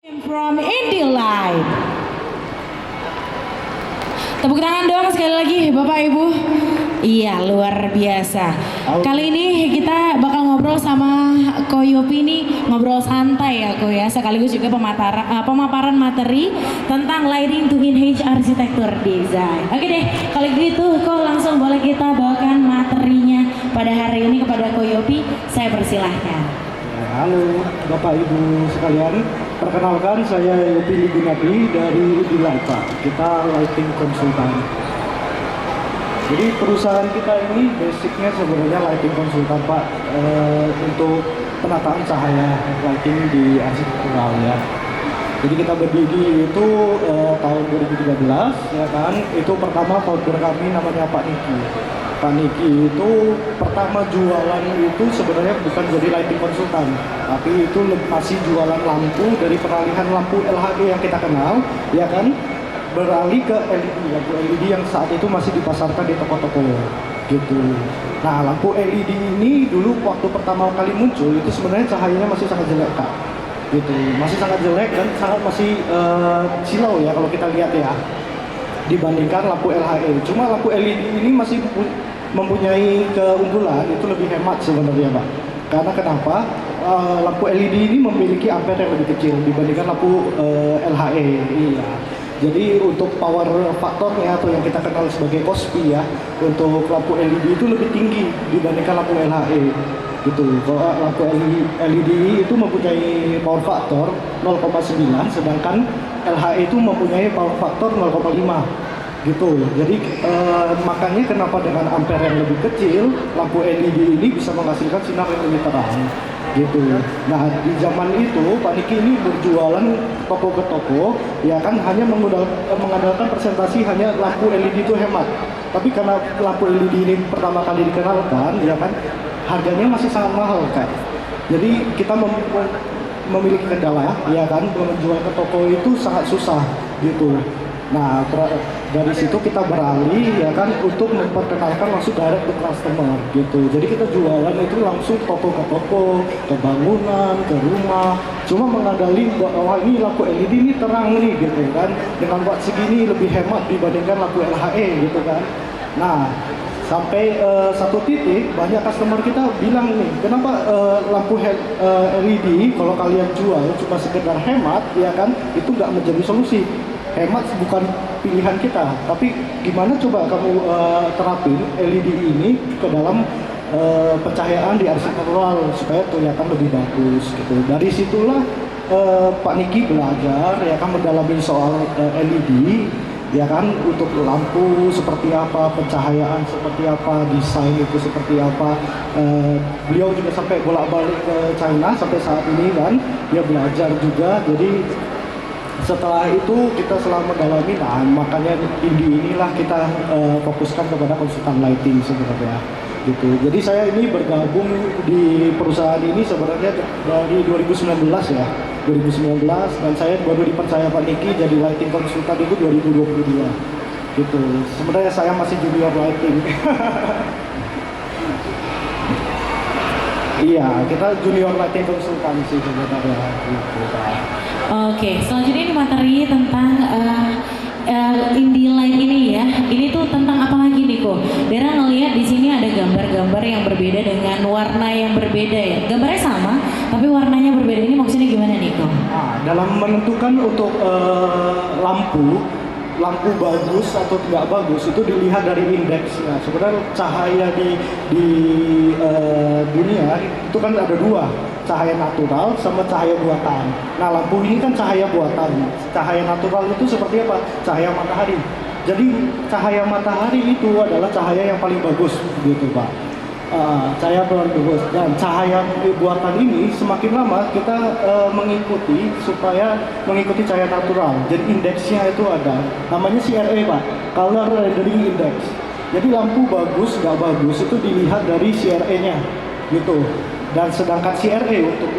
From Indie Light. Tepuk tangan dong sekali lagi Bapak Ibu. Iya, luar biasa. Kali ini kita bakal ngobrol sama Ko Yopi nih, ngobrol santai ya Ko ya, sekaligus juga pemaparan materi tentang lighting to enhance architecture design. Oke deh, kalau gitu Ko langsung boleh kita bawakan materinya pada hari ini kepada Ko Yopi. Saya persilahkan. Halo Bapak Ibu sekalian, perkenalkan saya Yopi Gunadi dari Indie Light Pak. Kita lighting konsultan. Jadi perusahaan kita ini basicnya sebenarnya lighting konsultan Pak, untuk penataan cahaya lighting di arsitektural ya. Jadi kita berdiri itu tahun 2013 ya kan. Itu pertama founder kami namanya Pak Niki. Pak Niki itu pertama jualan itu sebenarnya bukan jadi lighting konsultan, tapi itu masih jualan lampu dari peralihan lampu LHD yang kita kenal, ya kan, beralih ke LED, lampu LED yang saat itu masih dipasarkan di toko-toko gitu. Nah, lampu LED ini dulu waktu pertama kali muncul itu sebenarnya cahayanya masih sangat jelek Kak, gitu, masih sangat jelek dan sangat masih silau ya kalau kita lihat ya, dibandingkan lampu LHD. Cuma lampu LED ini masih mempunyai keunggulan, itu lebih hemat sebenarnya Pak. Karena kenapa? Lampu LED ini memiliki ampere yang lebih kecil dibandingkan lampu LHE. Iya. Jadi untuk power faktornya atau yang kita kenal sebagai KOSPI ya, untuk lampu LED itu lebih tinggi dibandingkan lampu LHE. Gitu. Kalau lampu LED itu mempunyai power faktor 0,9, sedangkan LHE itu mempunyai power faktor 0,5 gitu. Jadi makanya kenapa dengan ampere yang lebih kecil lampu LED ini bisa menghasilkan sinar yang lebih terang gitu. Nah, di zaman itu Pak Niki ini berjualan toko ke toko ya kan, hanya mengandalkan presentasi hanya lampu LED itu hemat. Tapi karena lampu LED ini pertama kali dikenalkan ya kan, harganya masih sangat mahal kan. Jadi kita memiliki kendala ya kan, menjual ke toko itu sangat susah gitu. Nah, dari situ kita beralih ya kan untuk memperkenalkan langsung direct ke customer gitu. Jadi kita jualan itu langsung toko ke toko, ke bangunan, ke rumah. Cuma mengandali bahwa ini lampu LED ini terang nih gitu kan. Dengan watt segini lebih hemat dibandingkan lampu LHE gitu kan. Nah, sampai satu titik banyak customer kita bilang nih, kenapa lampu LED kalau kalian jual cuma sekedar hemat ya kan, itu nggak menjadi solusi. Hemat bukan pilihan kita, tapi gimana coba kamu terapin LED ini ke dalam pencahayaan di arsitektural supaya kelihatan lebih bagus gitu. Dari situlah Pak Niki belajar ya kan, mendalami soal LED ya kan, untuk lampu seperti apa, pencahayaan seperti apa, desain itu seperti apa. Beliau juga sampai bolak-balik ke China sampai saat ini kan, dia belajar juga. Jadi setelah itu kita selama mendalami, nah makanya inilah kita fokuskan kepada konsultan lighting sebenarnya gitu. Jadi saya ini bergabung di perusahaan ini sebenarnya dari 2019 ya, 2019, dan saya baru dipercaya Pak Niki jadi lighting konsultan itu 2022 gitu. Sebenarnya saya masih junior lighting. Iya, kita junior lighting konsultan sih sebenarnya gitu Pak. Oke, selanjutnya ini materi tentang Indie Light ini ya. Ini tuh tentang apa lagi nih Ko? Dera ngelihat di sini ada gambar-gambar yang berbeda dengan warna yang berbeda ya. Gambarnya sama, tapi warnanya berbeda. Ini maksudnya gimana nih Ko? Nah, dalam menentukan untuk lampu bagus atau tidak bagus itu dilihat dari indeksnya. Sebenarnya cahaya di dunia itu kan ada dua, cahaya natural sama cahaya buatan. Nah, lampu ini kan cahaya buatan. Cahaya natural itu seperti apa? Cahaya matahari. Jadi cahaya matahari itu adalah cahaya yang paling bagus gitu Pak. Cahaya paling bagus, dan cahaya buatan ini semakin lama kita mengikuti supaya mengikuti cahaya natural. Jadi indeksnya itu ada, namanya CRA Pak, Color Rendering Index. Jadi lampu bagus nggak bagus itu dilihat dari CRA-nya gitu. Dan sedangkan CRA untuk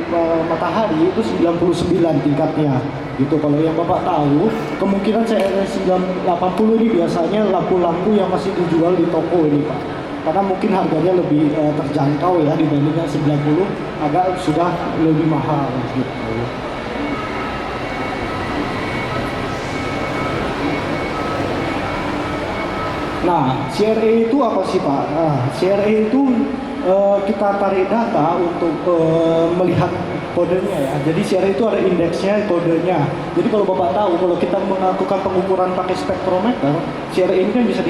matahari itu 99 tingkatnya gitu. Kalau yang Bapak tahu, kemungkinan CRA 80 ini biasanya lampu-lampu yang masih dijual di toko ini Pak. Karena mungkin harganya lebih terjangkau ya, dibandingkan 90 agak sudah lebih mahal gitu. Nah, CRA itu apa sih Pak? Nah, CRA itu kita tarik data untuk melihat kodenya ya. Jadi CRA itu ada indeksnya, kodenya. Jadi kalau Bapak tahu, kalau kita melakukan pengukuran pakai spektrometer, CRA ini kan bisa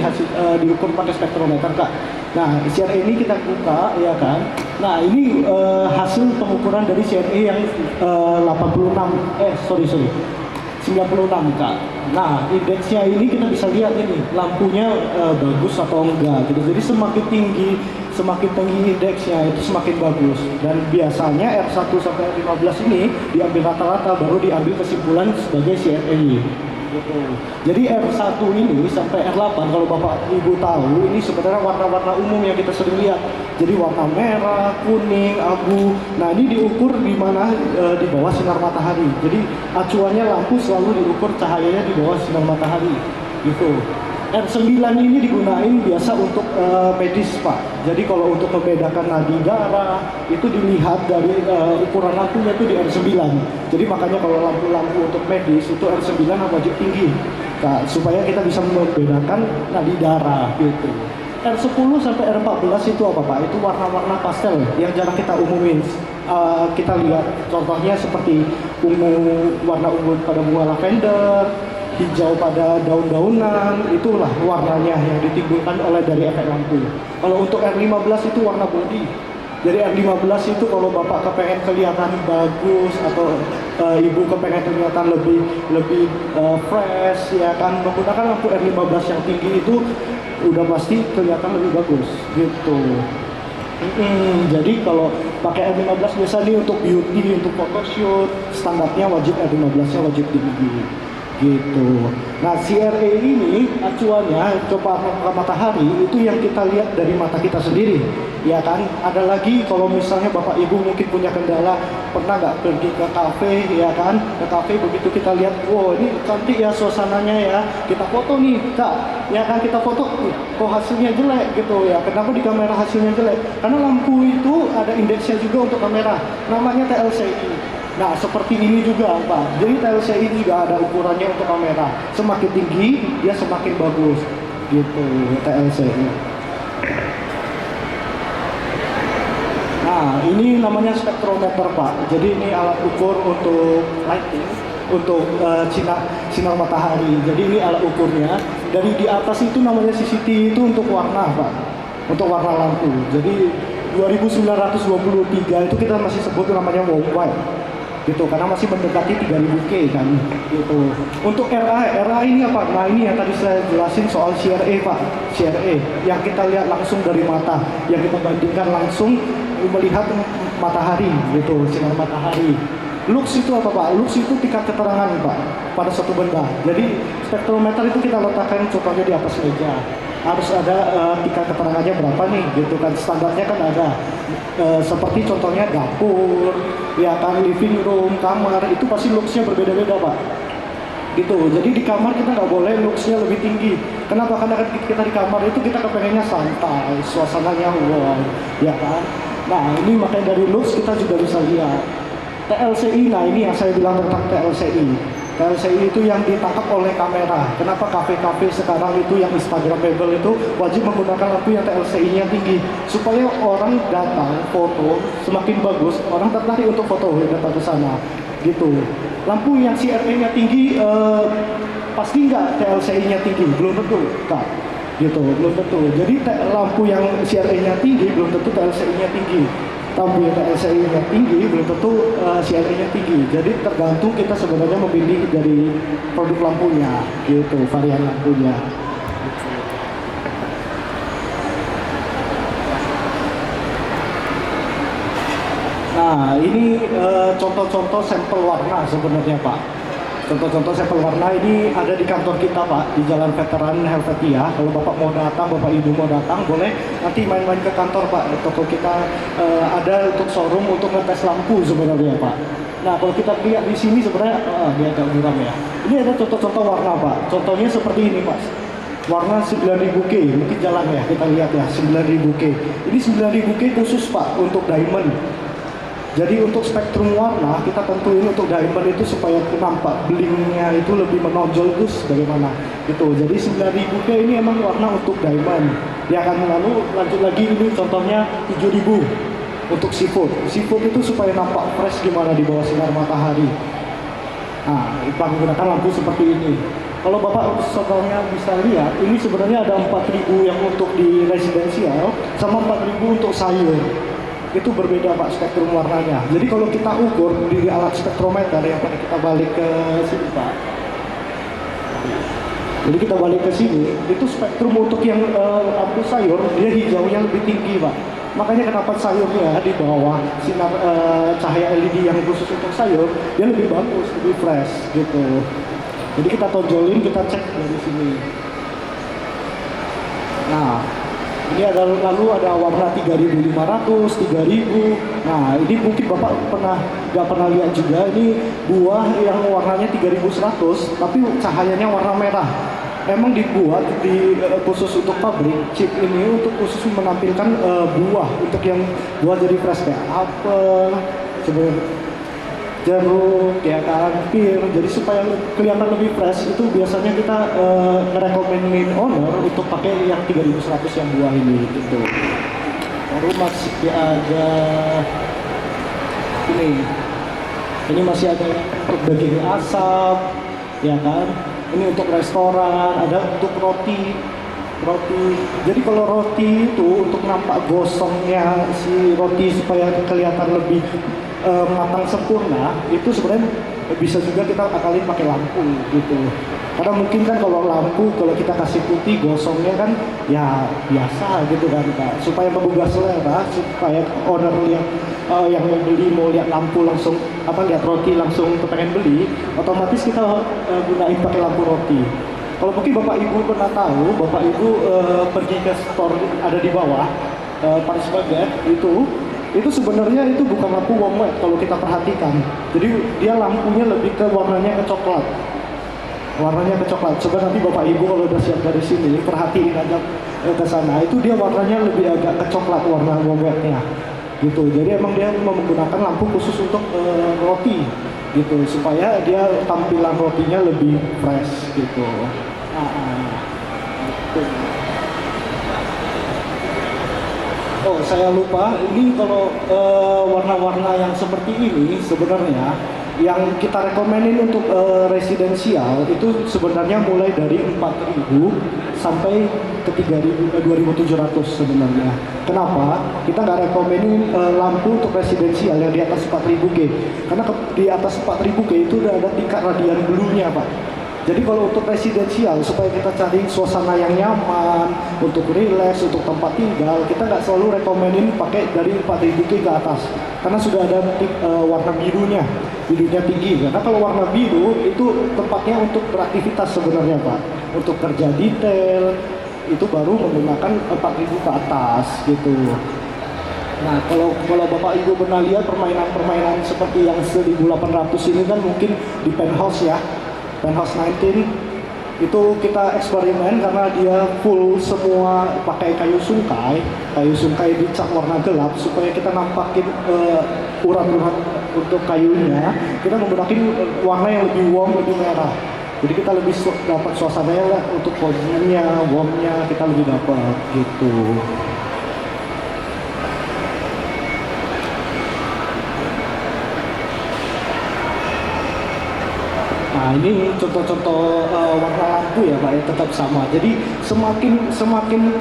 diukur pakai spektrometer Kak. Nah, CRA ini kita buka ya kan. Nah, ini hasil pengukuran dari CRA yang 96 Kak. Nah, indeksnya ini kita bisa lihat ini lampunya bagus atau enggak gitu. Jadi semakin tinggi indeksnya itu semakin bagus. Dan biasanya R1 sampai R15 ini diambil rata-rata baru diambil kesimpulan sebagai CRA. Gitu. Jadi R1 ini sampai R8 kalau Bapak Ibu tahu ini sebenarnya warna-warna umum yang kita sering lihat. Jadi warna merah, kuning, abu. Nah, ini diukur di mana di bawah sinar matahari. Jadi acuannya lampu selalu diukur cahayanya di bawah sinar matahari. Gitu. R9 ini digunakan biasa untuk medis Pak. Jadi kalau untuk membedakan nadi darah itu dilihat dari ukuran lampunya itu di R9. Jadi makanya kalau lampu-lampu untuk medis itu R9 wajib tinggi Kak, supaya kita bisa membedakan nadi darah gitu. R10 sampai R14 itu apa Pak? Itu warna-warna pastel yang jarang kita umumin. Kita lihat contohnya seperti warna ungu pada bunga lavender, hijau pada daun-daunan, itulah warnanya yang ditimbulkan oleh dari efek lampu. Kalau untuk R15 itu warna body. Jadi R15 itu kalau Bapak kepengen kelihatan bagus atau Ibu kepengen kelihatan lebih fresh ya kan, menggunakan lampu R15 yang tinggi itu udah pasti kelihatan lebih bagus gitu. Jadi kalau pakai R15 biasa nih untuk beauty, untuk photoshoot, standarnya wajib R15-nya wajib tinggi gitu. Nah, CRA ini acuannya coba ke matahari itu yang kita lihat dari mata kita sendiri, ya kan? Ada lagi kalau misalnya Bapak Ibu mungkin punya kendala, pernah nggak pergi ke kafe, ya kan? Ke kafe begitu kita lihat, wow ini cantik ya suasananya ya, kita foto nih Kak, ya kan kita foto, kok hasilnya jelek gitu ya? Kenapa di kamera hasilnya jelek? Karena lampu itu ada indeksnya juga untuk kamera, namanya TLCI. Nah, seperti ini juga Pak. Jadi TLCI juga ada ukurannya untuk kamera. Semakin tinggi, dia semakin bagus. Gitu, TLCI. Nah, ini namanya spektrometer Pak. Jadi ini alat ukur untuk lighting, untuk sinar matahari. Jadi ini alat ukurnya. Dari di atas itu namanya CCT itu untuk warna Pak. Untuk warna lampu. Jadi 2923 itu kita masih sebut namanya warm white. Gitu, karena masih mendekati 3000 K kan gitu. Untuk RA ini apa? Nah, ini yang tadi saya jelasin soal CRA Pak. CRA yang kita lihat langsung dari mata, yang kita bandingkan langsung melihat matahari gitu, sinar matahari. Lux itu apa Pak? Lux itu tingkat keterangan Pak pada suatu benda. Jadi spektrometer itu kita letakkan contohnya di atas meja. Harus ada tingkat keterangannya berapa nih gitu kan, standarnya kan ada seperti contohnya dapur ya kan, living room, kamar itu pasti luxnya berbeda-beda Pak gitu. Jadi di kamar kita nggak boleh luxnya lebih tinggi. Kenapa? Karena kita di kamar itu kita kepengennya santai, suasananya wow ya kan. Nah, ini makanya dari lux kita juga bisa lihat TLCI. Nah, ini yang saya bilang tentang TLCI. TLCI itu yang ditangkap oleh kamera. Kenapa kafe-kafe sekarang itu yang Instagramable itu wajib menggunakan lampu yang TLCI-nya tinggi supaya orang datang foto semakin bagus, orang tertarik untuk foto datang ke sana gitu. Lampu yang CRA-nya tinggi pasti nggak TLCI-nya tinggi, belum tentu Kak gitu, belum tentu. Jadi lampu yang CRA-nya tinggi belum tentu TLCI-nya tinggi. Lampu yang TLCI-nya tinggi belum tentu CRA-nya tinggi. Jadi tergantung kita sebenarnya memilih dari produk lampunya gitu, varian lampunya. Nah, ini contoh-contoh sampel warna sebenarnya Pak. Contoh-contoh sampel warna ini ada di kantor kita Pak, di Jalan Veteran Helvetia. Kalau Bapak mau datang, Bapak Ibu mau datang, boleh nanti main-main ke kantor Pak. Toko kita ada untuk showroom untuk ngetes lampu sebenarnya Pak. Nah, kalau kita lihat di sini sebenarnya dia agak muram ya. Ini ada contoh-contoh warna Pak. Contohnya seperti ini Pak. Warna 9000 K, mungkin jalan ya, kita lihat ya 9000 K. Ini 9000 K khusus Pak untuk diamond. Jadi untuk spektrum warna kita tentuin untuk diamond itu supaya nampak blingnya itu lebih menonjol itu bagaimana gitu. Jadi 9000K ini emang warna untuk diamond. Ya kan, lalu lanjut lagi ini contohnya 7000 untuk seafood. Seafood itu supaya nampak fresh gimana di bawah sinar matahari. Nah, kita menggunakan lampu seperti ini. Kalau Bapak contohnya bisa lihat, ini sebenarnya ada 4000 yang untuk di residensial sama 4000 untuk sayur. Itu berbeda Pak spektrum warnanya. Jadi kalau kita ukur di alat spektrometer yang pada kita balik ke sini Pak. Jadi kita balik ke sini, itu spektrum untuk yang lampu sayur dia hijaunya lebih tinggi Pak. Makanya kenapa sayurnya di bawah sinar cahaya LED yang khusus untuk sayur dia lebih bagus, lebih fresh gitu. Jadi kita tonjolin, kita cek dari sini. Nah, ini ada lalu ada warna 3500, 3000. Nah, ini mungkin Bapak nggak pernah lihat juga, ini buah yang warnanya 3100 tapi cahayanya warna merah. Emang dibuat khusus untuk pabrik chip ini untuk khusus menampilkan buah untuk yang buah jadi fresh kayak apel, sebenarnya jeruk, ya kan, pir. Jadi supaya kelihatan lebih fresh itu biasanya kita ngerekomenin owner untuk pakai yang 3100 yang buah ini gitu. Baru masih ada ini masih ada untuk daging asap, ya kan. Ini untuk restoran, ada untuk roti. Jadi kalau roti itu untuk nampak gosongnya si roti supaya kelihatan lebih matang sempurna, itu sebenarnya bisa juga kita akalin pakai lampu gitu. Karena mungkin kan kalau lampu kalau kita kasih putih gosongnya kan ya biasa gitu kan Pak. Supaya menggugah selera, supaya owner yang mau beli mau lihat lampu langsung lihat roti langsung kepengen beli, otomatis kita gunain pakai lampu roti. Kalau mungkin Bapak Ibu pernah tahu, Bapak Ibu pergi ke store ada di bawah Paris Baguette itu sebenarnya itu bukan lampu warm white kalau kita perhatikan. Jadi dia lampunya lebih ke warnanya ke coklat. Warnanya ke coklat. Coba nanti Bapak Ibu kalau udah siap dari sini perhatiin aja ke sana. Itu dia warnanya lebih agak ke coklat warna warm white-nya. Gitu. Jadi emang dia menggunakan lampu khusus untuk roti gitu supaya dia tampilan rotinya lebih fresh gitu. Oh, saya lupa. Ini kalau warna-warna yang seperti ini sebenarnya yang kita rekomenin untuk residensial itu sebenarnya mulai dari 4.000 sampai ke 2.700 sebenarnya. Kenapa? Kita nggak rekomenin lampu untuk residensial yang di atas 4.000K. Karena di atas 4.000K itu udah ada tingkat radian blue-nya Pak. Jadi kalau untuk residensial, supaya kita cari suasana yang nyaman, untuk relax, untuk tempat tinggal, kita nggak selalu rekomenin pakai dari 4.000K ke atas. Karena sudah ada warna birunya tinggi. Karena kalau warna biru itu tempatnya untuk beraktivitas sebenarnya Pak. Untuk kerja detail, itu baru menggunakan 4.000 ke atas gitu. Nah, kalau Bapak Ibu pernah lihat permainan seperti yang 1.800 ini kan mungkin di penthouse ya. Penthouse 19 itu kita eksperimen karena dia full semua pakai kayu sungkai dicat warna gelap supaya kita nampakin urat-urat untuk kayunya. Kita menggunakan warna yang lebih warm, lebih merah. Jadi kita lebih dapat suasananya lah untuk cozy-nya, warm-nya kita lebih dapat gitu. Nah, ini contoh-contoh warna lampu ya Pak, ya tetap sama. Jadi semakin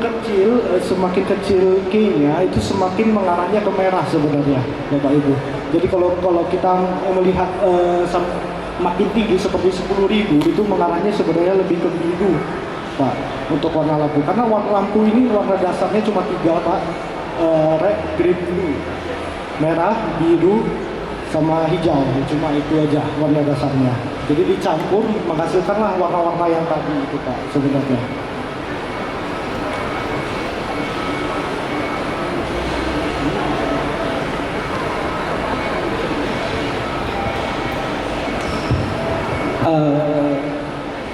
kecil K-nya itu semakin mengarahnya ke merah sebenarnya Bapak Ibu. Jadi kalau kita melihat makin tinggi seperti 10.000 itu mengarahnya sebenarnya lebih ke biru Pak untuk warna lampu. Karena warna lampu ini warna dasarnya cuma 3 Pak, red, green, blue, merah, biru, sama hijau, cuma itu aja warna dasarnya. Jadi dicampur menghasilkanlah warna-warna yang tadi itu Pak sebenarnya.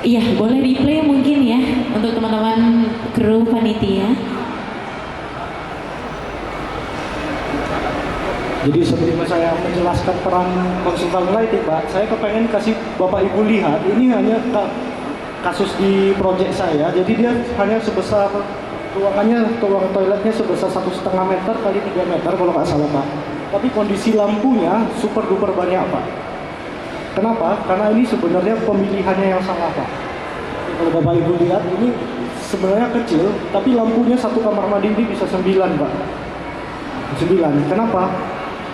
Iya, boleh replay mungkin ya untuk teman-teman kru panitia. Jadi sebelum saya menjelaskan peran konsultan lighting, Pak, saya kepengen kasih Bapak Ibu lihat, ini hanya kasus di proyek saya. Jadi dia hanya sebesar ruangannya, ruang toiletnya sebesar 1,5 meter kali 3 meter kalau nggak salah, Pak. Tapi kondisi lampunya super duper banyak, Pak. Kenapa? Karena ini sebenarnya pemilihannya yang salah, Pak. Kalau Bapak Ibu lihat, ini sebenarnya kecil, tapi lampunya satu kamar mandi ini bisa 9, Pak. 9. Kenapa?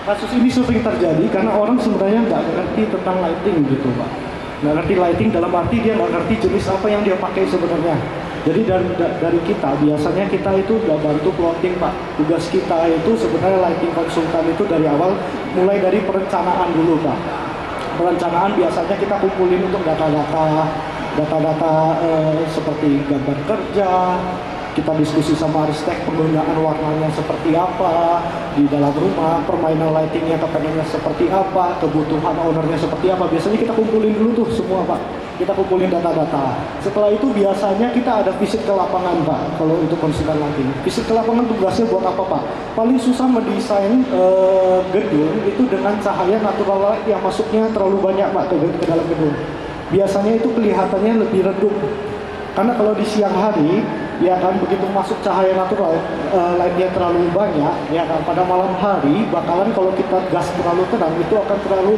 Kasus ini sering terjadi karena orang sebenarnya nggak ngerti tentang lighting gitu, Pak. Nggak ngerti lighting dalam arti dia nggak ngerti jenis apa yang dia pakai sebenarnya. Jadi dari kita, biasanya kita itu udah bantu plotting, Pak. Tugas kita itu sebenarnya lighting konsultan itu dari awal, mulai dari perencanaan dulu, Pak. Perencanaan biasanya kita kumpulin untuk data-data seperti gambar kerja, kita diskusi sama arsitek penggunaan warnanya seperti apa di dalam rumah, permainan lightingnya kepengennya seperti apa, kebutuhan ownernya seperti apa. Biasanya kita kumpulin dulu tuh semua, Pak. Kita kumpulin data-data. Setelah itu biasanya kita ada visit ke lapangan, Pak. Kalau untuk konsultan lighting, visit ke lapangan tugasnya buat apa, Pak? Paling susah mendesain gedung itu dengan cahaya natural light yang masuknya terlalu banyak, Pak, ke dalam gedung. Biasanya itu kelihatannya lebih redup. Karena kalau di siang hari, ya kan, begitu masuk cahaya natural, lightnya terlalu banyak, ya kan, pada malam hari bakalan kalau kita gas terlalu terang, itu akan terlalu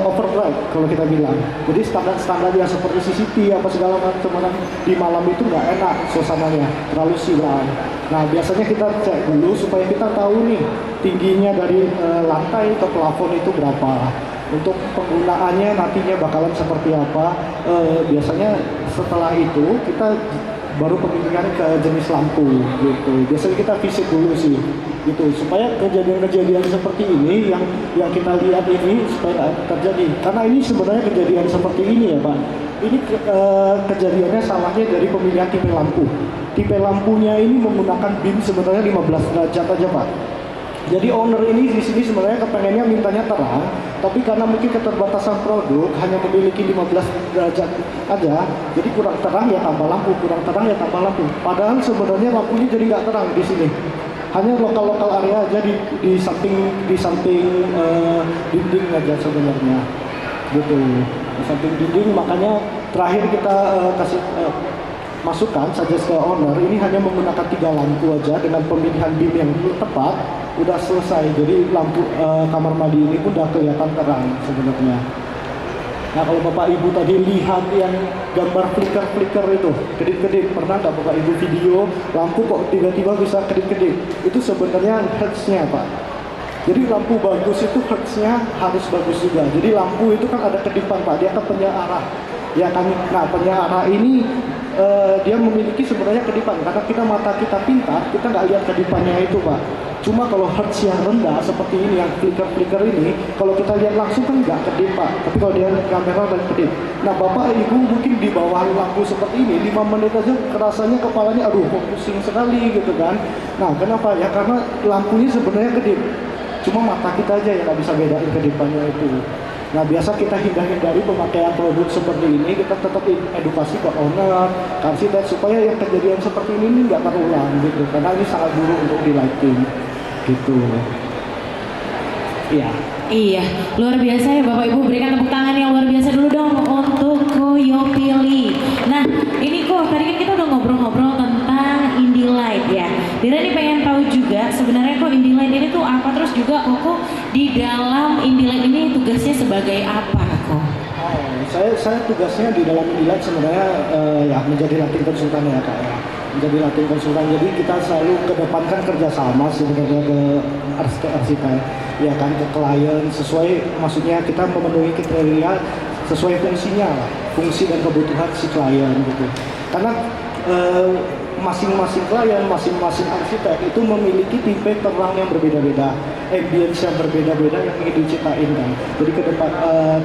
overbright kalau kita bilang. Jadi standar-standar yang seperti CCTV apa segala macam di malam itu nggak enak suasananya, terlalu silam. Nah, biasanya kita cek dulu supaya kita tahu nih tingginya dari lantai ke plafon itu berapa. Untuk penggunaannya nantinya bakalan seperti apa. Biasanya setelah itu kita baru pemilihan ke jenis lampu gitu. Biasanya kita visit dulu sih gitu, supaya kejadian-kejadian seperti ini yang kita lihat ini supaya terjadi. Karena ini sebenarnya kejadian seperti ini ya, Pak. Ini kejadiannya salahnya dari pemilihan tipe lampu. Tipe lampunya ini menggunakan beam sebenarnya 15 derajat aja, Pak. Jadi owner ini di sini sebenarnya kepengennya mintanya terang, tapi karena mungkin keterbatasan produk hanya memiliki 15 derajat aja, jadi kurang terang ya tambah lampu, kurang terang ya tambah lampu. Padahal sebenarnya lampunya jadi nggak terang di sini. Hanya lokal area aja di samping dinding aja sebenarnya, gitu. Di samping dinding, makanya terakhir kita kasih masukan saja ke owner ini hanya menggunakan 3 lampu aja dengan pemilihan beam yang tepat, udah selesai. Jadi lampu kamar mandi ini pun udah kelihatan terang sebenarnya. Nah, kalau Bapak Ibu tadi lihat yang gambar flicker itu, kedip-kedip, pernah nggak Bapak Ibu video lampu kok tiba-tiba bisa kedip-kedip? Itu sebenarnya hertznya, Pak. Jadi lampu bagus itu hertznya harus bagus juga. Jadi lampu itu kan ada kedipan, Pak, dia kan penyearah. Ya kan, nah penyearah ini dia memiliki sebenarnya kedipan, karena mata kita pintar, kita nggak lihat kedipannya itu, Pak. Cuma kalau hertz yang rendah seperti ini, yang flicker ini, kalau kita lihat langsung kan nggak kedip, Pak. Tapi kalau dia kamera dan kedip. Nah, Bapak Ibu mungkin di bawah lampu seperti ini 5 menit aja kerasanya kepalanya aduh kok pusing sekali gitu kan. Nah, kenapa ya? Karena lampunya sebenarnya kedip. Cuma mata kita aja yang nggak bisa bedain kedipannya itu. Nah, biasa kita hindari pemakaian produk seperti ini, kita tetap edukasi ke owner, kasih dan supaya yang kejadian seperti ini nggak terulang gitu, karena ini sangat buruk untuk di lighting gitu. Iya. Iya, luar biasa ya Bapak Ibu, berikan tepuk tangan yang luar biasa dulu dong untuk Koyo Pilih. Nah, ini kok tadi kan kita udah ngobrol-ngobrol tentang Indie Light ya. Dira ini pengen tahu juga sebenarnya kok Indie Light ini tuh apa, terus juga Koko di dalam Indie Light ini tugasnya sebagai apa, Koko? Saya tugasnya di dalam Indie Light sebenarnya ya menjadi lighting konsultan ya, Kak ya. Menjadi lighting konsultan, jadi kita selalu kedepankan kerjasama sebenarnya ke arsitek-arsitek, ya kan, ke klien, sesuai, maksudnya kita memenuhi kriteria sesuai fungsinya lah, fungsi dan kebutuhan si klien gitu. Karena masing-masing klien, masing-masing arsitek itu memiliki tipe terang yang berbeda-beda, ambience yang berbeda-beda yang ingin diciptain kan. Jadi ke depan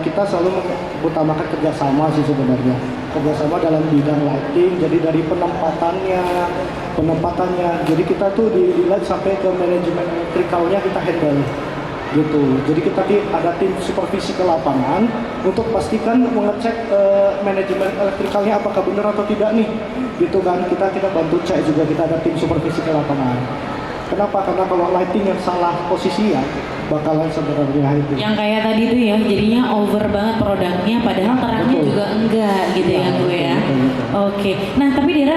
kita selalu mengutamakan kerjasama sih sebenarnya, kerjasama dalam bidang lighting. Jadi dari penempatannya, jadi kita tuh di light sampai ke manajemen elektrikalnya kita handle gitu. Jadi kita ada tim supervisi ke lapangan untuk pastikan mengecek manajemen elektrikalnya apakah benar atau tidak nih, gitu kan. Kita bantu cek juga, kita ada tim supervisi ke lapangan. Kenapa? Karena kalau lighting yang salah posisi ya bakalan sebenarnya itu. Yang kayak tadi tuh ya, jadinya over banget produknya, padahal terangnya Betul. juga enggak gitu ya gue ya. Betul. Oke, nah tapi Dera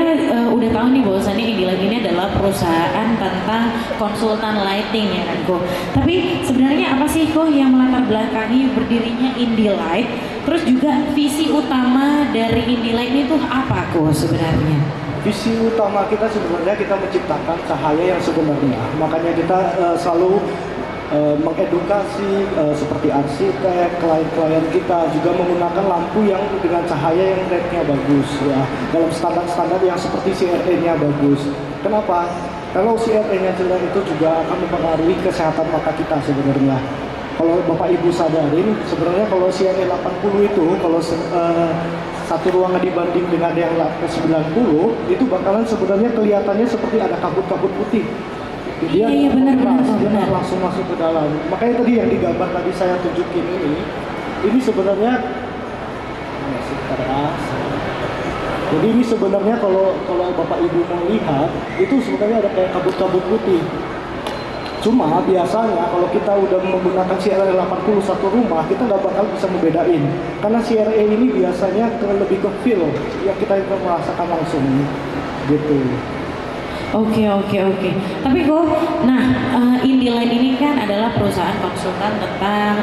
udah tahu nih bahwasannya Indilight ini adalah perusahaan tentang konsultan lighting ya kan Ko. Tapi sebenarnya apa sih Ko yang melatar belakangi berdirinya Indilight? Terus juga visi utama dari Indilight ini tuh apa Ko sebenarnya? Visi utama kita sebenarnya kita menciptakan cahaya yang sebenarnya. Makanya kita selalu mengedukasi seperti arsitek, klien-klien kita juga menggunakan lampu yang dengan cahaya yang rednya bagus ya, dalam standar-standar yang seperti CRE-nya bagus. Kenapa? Kalau CRE-nya jelek itu juga akan mempengaruhi kesehatan mata kita sebenarnya. Kalau Bapak Ibu sadarin, sebenarnya kalau CRE 80 itu kalau satu ruangan dibanding dengan yang 90 itu bakalan sebenarnya kelihatannya seperti ada kabut-kabut putih. Dia Iya, benar, dia benar. langsung masuk ke dalam. Makanya tadi yang digambar tadi saya tunjukin ini sebenarnya masih keras. Jadi ini sebenarnya kalau Bapak Ibu mau lihat itu sebenarnya ada kayak kabut-kabut putih. Cuma biasanya kalau kita udah menggunakan CRE 80 satu rumah, kita nggak bakal bisa membedain. Karena CRE ini biasanya lebih ke feel, ya kita bisa merasakan langsung gitu. Oke. Tapi kok, nah Indilight ini kan adalah perusahaan konsultan tentang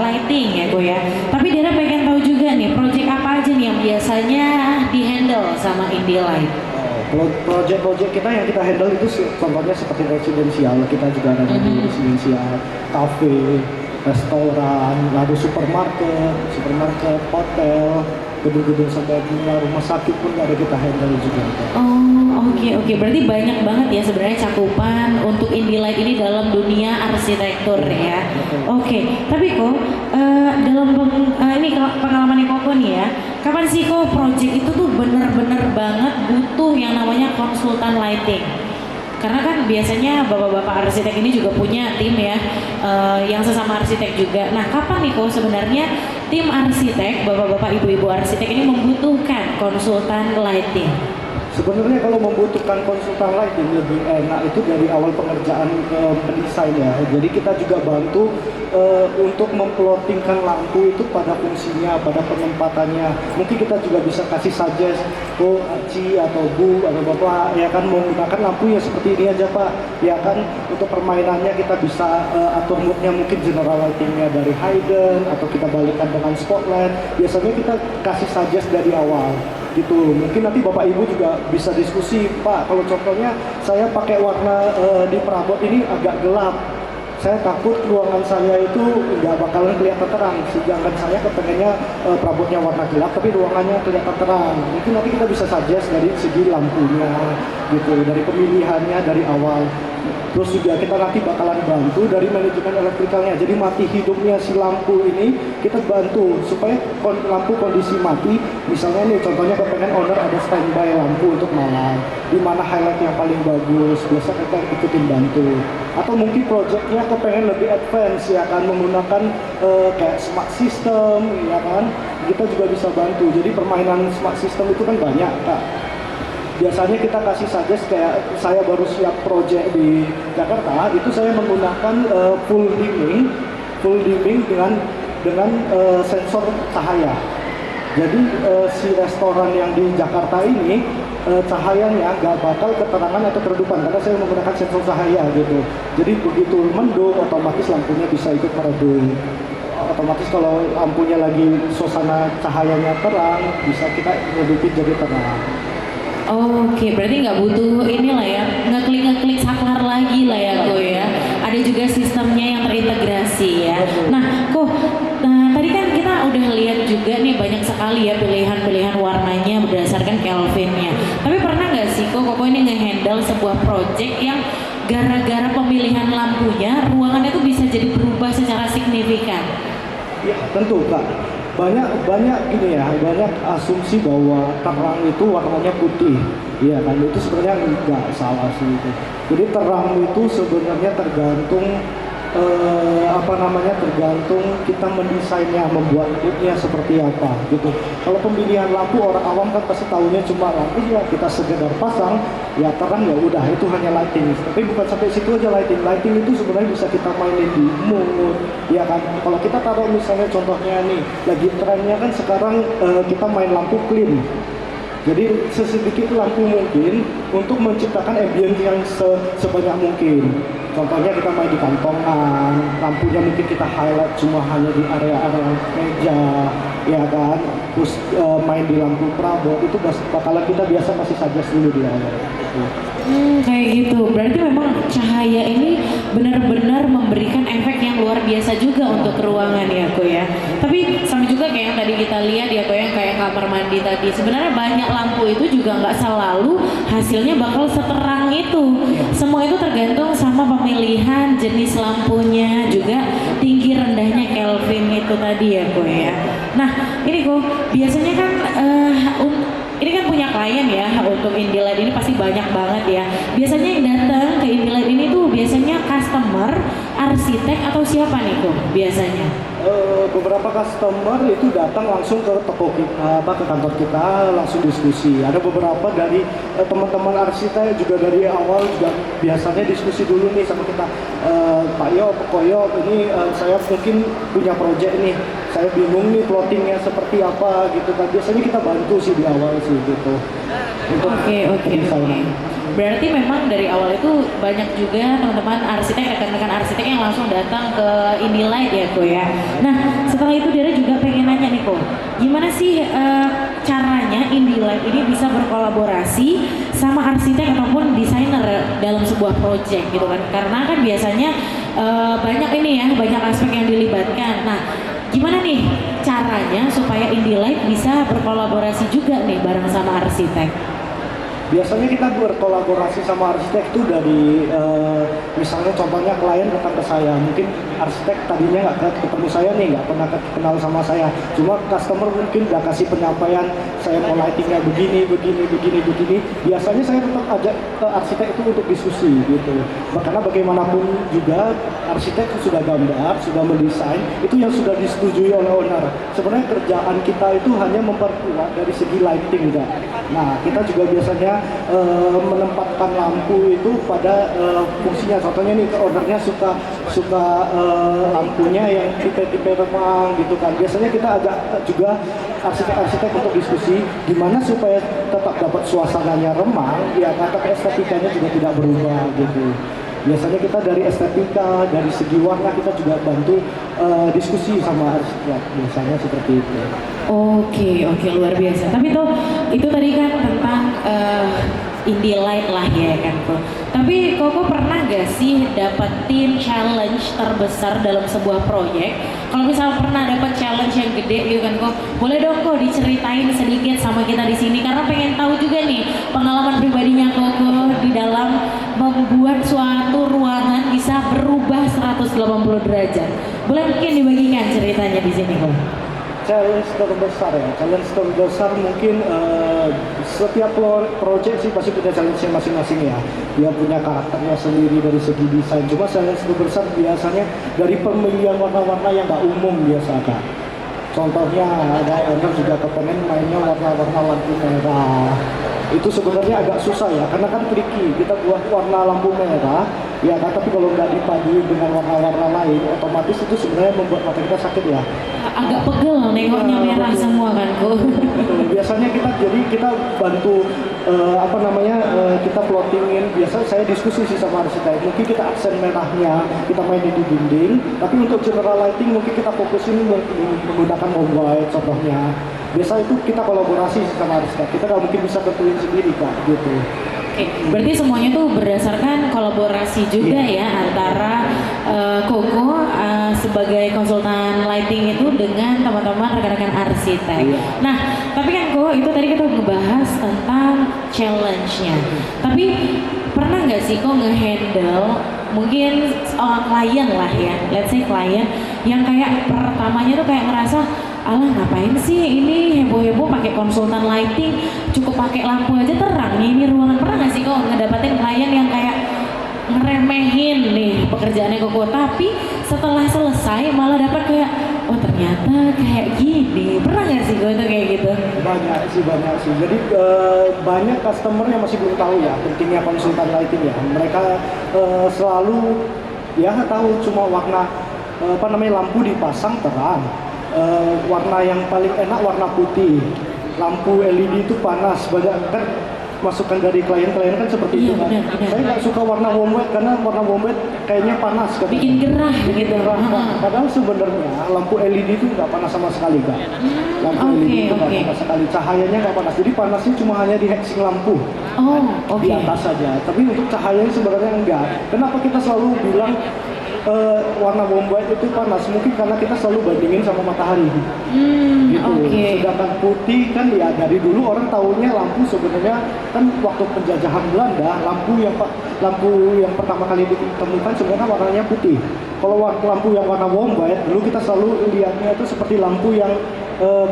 lighting ya Ko ya. Tapi Dera pengen tahu juga nih, project apa aja nih yang biasanya dihandle sama Indilight? Kalau project-project kita yang kita handle itu contohnya seperti residensial, kita juga ada di residensial, cafe, restoran, lalu supermarket, hotel, gedung-gedung sampai rumah sakit pun ada kita handle juga. Oke. Berarti banyak banget ya sebenarnya cakupan untuk Indilight ini dalam dunia arsitektur ya. Oke. Tapi kok dalam ini pengalaman Koko nih ya, kapan sih kok project itu tuh bener-bener banget butuh yang namanya konsultan lighting? Karena kan biasanya bapak-bapak arsitek ini juga punya tim ya, yang sesama arsitek juga. Nah, kapan nih kok sebenarnya tim arsitek, bapak-bapak ibu-ibu arsitek ini membutuhkan konsultan lighting? Sebenarnya kalau membutuhkan konsultan lighting lebih enak itu dari awal pengerjaan pendesain ya. Jadi kita juga bantu untuk memplottingkan lampu itu pada fungsinya, pada penempatannya. Mungkin kita juga bisa kasih suggest, Ci atau Bu atau Bapak ya kan menggunakan lampu ya seperti ini aja Pak. Ya kan untuk permainannya kita bisa atur moodnya mungkin general lightingnya dari hidden atau kita balikkan dengan spotlight. Biasanya kita kasih suggest dari awal. Gitu. Mungkin nanti Bapak Ibu juga bisa diskusi, Pak, kalau contohnya saya pakai warna di perabot ini agak gelap. Saya takut ruangan saya itu nggak bakalan kelihatan terang. Sedangkan saya kepengennya perabotnya warna gelap tapi ruangannya kelihatan terang. Mungkin nanti kita bisa suggest dari segi lampunya gitu, dari pemilihannya dari awal. Terus juga kita nanti bakalan bantu dari manajemen elektrikalnya. Jadi mati hidupnya si lampu ini kita bantu supaya lampu kondisi mati. Misalnya nih contohnya kepengen owner ada standby lampu untuk malam, di mana highlight yang paling bagus. Biasa kita ikutin bantu. Atau mungkin projectnya kepengen lebih advance ya kan menggunakan kayak smart system ya kan. Kita juga bisa bantu. Jadi permainan smart system itu kan banyak Kak. Biasanya kita kasih suggest kayak saya baru siap project di Jakarta itu saya menggunakan full dimming dengan sensor cahaya. Jadi si restoran yang di Jakarta ini cahayanya nggak bakal keterangan atau keredupan karena saya menggunakan sensor cahaya gitu. Jadi begitu mendung otomatis lampunya bisa ikut meredup. Otomatis kalau lampunya lagi suasana cahayanya terang bisa kita redupin jadi terang. Oke, berarti nggak butuh inilah ya, nggak klik saklar lagi lah ya Ko ya. Ada juga sistemnya yang terintegrasi ya. Nah Ko, tadi kan kita udah lihat juga nih banyak sekali ya pilihan-pilihan warnanya berdasarkan Kelvinnya. Tapi pernah nggak sih Koko ini nge-handle sebuah project yang gara-gara pemilihan lampunya ruangannya tuh bisa jadi berubah secara signifikan? Ya tentu Kak. Banyak gini ya, banyak asumsi bahwa terang itu warnanya putih. Iya kan, itu sebenarnya nggak salah sih itu. Jadi terang itu sebenarnya tergantung apa namanya, tergantung kita mendesainnya, membuat moodnya seperti apa gitu. Kalau pemilihan lampu, orang awam kan pasti tahunya cuma lampu ya kita sekedar pasang ya terang ya udah, itu hanya lighting. Tapi bukan sampai situ aja lighting. Lighting itu sebenarnya bisa kita mainin di mood ya kan. Kalau kita taruh misalnya contohnya nih, lagi trennya kan sekarang kita main lampu clean. Jadi sesedikit lampu mungkin untuk menciptakan ambience yang sebanyak mungkin. Contohnya kita main di kantongan, lampunya mungkin kita highlight cuma hanya di area-area meja, ya kan. Terus main di lampu perabot itu bakalan kita biasa masih suggest dulu di awal. Kayak gitu. Berarti memang cahaya ini benar-benar memberikan efek yang luar biasa juga untuk ruangan ya Ko ya. Tapi sama juga kayak yang tadi kita lihat ya Ko, yang kayak kamar mandi tadi. Sebenarnya banyak lampu itu juga nggak selalu hasilnya bakal seterang itu. Semua itu tergantung sama pemilihan jenis lampunya, juga tinggi rendahnya Kelvin itu tadi ya Ko ya. Nah ini Ko, biasanya kan ini kan punya klien ya untuk Indilight ini pasti banyak banget ya. Biasanya yang datang ke Indilight ini tuh biasanya customer, arsitek atau siapa nih kok biasanya? Beberapa customer itu datang langsung ke toko kita, ke kantor kita, langsung diskusi. Ada beberapa dari teman-teman arsitek juga dari awal juga biasanya diskusi dulu nih sama kita. Pak Yo, Pak Yo, ini saya mungkin punya proyek nih, saya bingung nih plottingnya seperti apa gitu kan. Biasanya kita bantu sih di awal sih gitu. Oke. Berarti memang dari awal itu banyak juga teman-teman arsitek, rekan-rekan arsitek yang langsung datang ke Indilight ya Ko ya. Nah setelah itu Dara juga pengen nanya nih Ko, gimana sih caranya Indilight ini bisa berkolaborasi sama arsitek ataupun desainer dalam sebuah project gitu kan? Karena kan biasanya banyak ini ya, banyak aspek yang dilibatkan. Nah gimana nih caranya supaya Indilight bisa berkolaborasi juga nih bareng sama arsitek? Biasanya kita berkolaborasi sama arsitek itu dari misalnya contohnya klien datang ke saya, mungkin arsitek tadinya nggak ketemu saya nih, nggak pernah kenal sama saya, cuma customer mungkin udah kasih penyampaian saya mau lightingnya begini. Biasanya saya tetap ajak ke arsitek itu untuk diskusi gitu. Karena bagaimanapun juga arsitek sudah gambar, sudah mendesain, itu yang sudah disetujui oleh owner. Sebenarnya kerjaan kita itu hanya memperkuat dari segi lighting kan. Nah kita juga biasanya menempatkan lampu itu pada fungsinya. Contohnya nih ownernya suka lampunya yang tipe-tipe remang gitu kan. Biasanya kita ajak juga arsitek-arsitek untuk diskusi gimana supaya tetap dapat suasananya remang, ya tapi estetikanya juga tidak berubah gitu. Biasanya kita dari estetika, dari segi warna kita juga bantu diskusi sama arsitek, biasanya seperti itu. Oke, luar biasa. Tapi tuh itu tadi kan tentang Indilight lah ya kan Ko. Tapi Koko pernah gak sih dapetin challenge terbesar dalam sebuah proyek? Kalau misal pernah dapat challenge yang gede gitu kan Ko, boleh dong Ko diceritain sedikit sama kita di sini, karena pengen tahu juga nih pengalaman pribadinya Koko di dalam membuat suatu ruangan bisa berubah 180 derajat. Boleh mungkin dibagikan ceritanya di sini Ko? Challenge terbesar mungkin setiap project sih pasti punya challenge-nya masing-masing ya. Dia punya karakternya sendiri dari segi desain. Cuma challenge terbesar biasanya dari pemilihan warna-warna yang nggak umum biasa kan. Contohnya ada owner juga kepengen mainnya warna-warna lampu merah. Itu sebenarnya agak susah ya, karena kan tricky. Kita buat warna lampu merah, ya kan, tapi kalau nggak dipaduin dengan warna-warna lain, otomatis itu sebenarnya membuat mata kita sakit ya. Agak pegel nengoknya merah semua kan Ko. Biasanya kita bantu kita plottingin. Biasa saya diskusi sih sama arsitek, mungkin kita aksen merahnya kita mainin di dinding, tapi untuk general lighting mungkin kita fokusin menggunakan move light contohnya. Biasa itu kita kolaborasi sama arsitek, kita nggak mungkin bisa tentuin sendiri Kak gitu. Oke, berarti semuanya tuh berdasarkan kolaborasi juga ya antara Koko sebagai konsultan lighting itu dengan teman-teman rekan-rekan arsitek. Nah, tapi kan Ko itu tadi kita ngebahas tentang challenge-nya. Tapi pernah nggak sih Ko nge-handle mungkin klien lah ya, let's say klien yang kayak pertamanya tuh kayak ngerasa alah ngapain sih ini heboh-heboh pakai konsultan lighting, cukup pakai lampu aja terang nih ini ruangan. Pernah nggak sih kok ngedapetin klien yang kayak ngeremehin nih pekerjaan kerjaannya Koko, tapi setelah selesai malah dapat kayak, oh ternyata kayak gini. Pernah nggak sih Ko itu kayak gitu? Banyak sih. Jadi banyak customer yang masih belum tahu ya pentingnya konsultan lighting ya. Mereka selalu ya tahu cuma warna lampu dipasang terang. Warna yang paling enak warna putih. Lampu LED itu panas. Banyak kan masukan dari klien-klien kan seperti itu kan. Benar. Saya nggak suka warna warm white karena warna warm white kayaknya panas kan. Bikin gerah gitu. Padahal sebenarnya lampu LED itu nggak panas sama sekali kan. Lampu LED itu nggak panas sekali, cahayanya nggak panas. Jadi panasnya cuma hanya di heatsink lampu. Oh, Di atas saja. Tapi untuk cahayanya sebenarnya enggak. Kenapa kita selalu bilang warna warm white itu panas? Mungkin karena kita selalu bandingin sama matahari. Gitu. Sedangkan putih kan ya dari dulu orang tahunya lampu sebenarnya kan waktu penjajahan Belanda lampu yang pertama kali ditemukan sebenarnya warnanya putih. Kalau lampu yang warna warm white dulu kita selalu lihatnya itu seperti lampu yang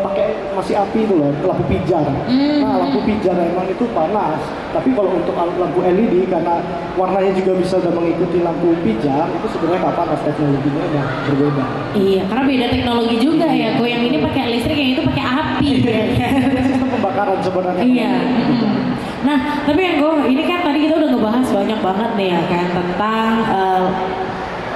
pakai masih api itu loh, lampu pijar. Nah lampu pijar emang itu panas. Tapi kalau untuk lampu LED karena warnanya juga bisa udah mengikuti lampu pijar itu sebenarnya nggak panas, teknologinya udah berbeda. Iya, karena beda teknologi juga ya. Ko yang ini pakai listrik, yang itu pakai api. Sistem pembakaran sebenarnya. Iya. Nah, tapi yang Ko, ini kan tadi kita udah ngebahas banyak banget nih ya kan tentang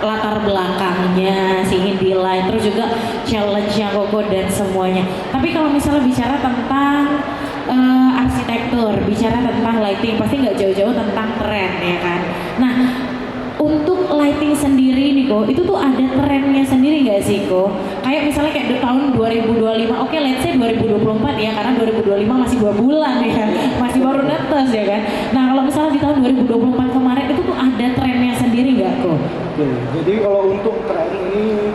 latar belakangnya si Indylight, terus juga challenge-nya Koko dan semuanya. Tapi kalau misalnya bicara tentang arsitektur, bicara tentang lighting, pasti nggak jauh-jauh tentang tren ya kan. Nah, untuk lighting sendiri nih Ko, itu tuh ada trennya sendiri nggak sih Ko? Kayak misalnya kayak tahun 2025, oke let's say 2024 ya, karena 2025 masih 2 bulan ya, masih baru netes ya kan. Nah kalau misalnya di tahun 2024 kemarin itu tuh ada trennya sendiri nggak Ko? Oke, jadi kalau untuk tren ini,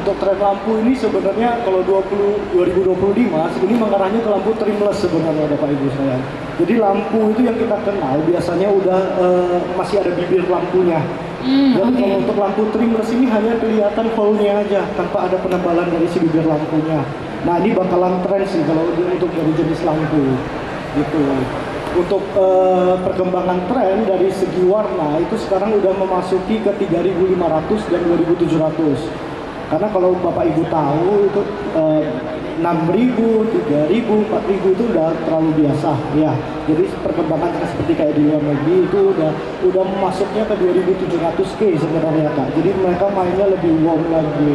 untuk tren lampu ini sebenarnya kalau 2025 ini mengarahnya ke lampu trimless sebenarnya Bapak Ibu saya. Jadi lampu itu yang kita kenal biasanya udah masih ada bibir lampunya. Jadi kalau untuk lampu trimless ini hanya kelihatan hole-nya aja tanpa ada penebalan dari si bibir lampunya. Nah ini bakalan tren sih kalau untuk dari jenis lampu gitu. Untuk perkembangan tren dari segi warna itu sekarang udah memasuki ke 3.500 dan 2.700. Karena kalau Bapak Ibu tahu itu 6.000, 3.000, 4.000 itu udah terlalu biasa ya. Jadi perkembangan seperti kayak di luar negeri itu udah masuknya ke 2.700K sebenarnya Kak. Jadi mereka mainnya lebih warm lagi.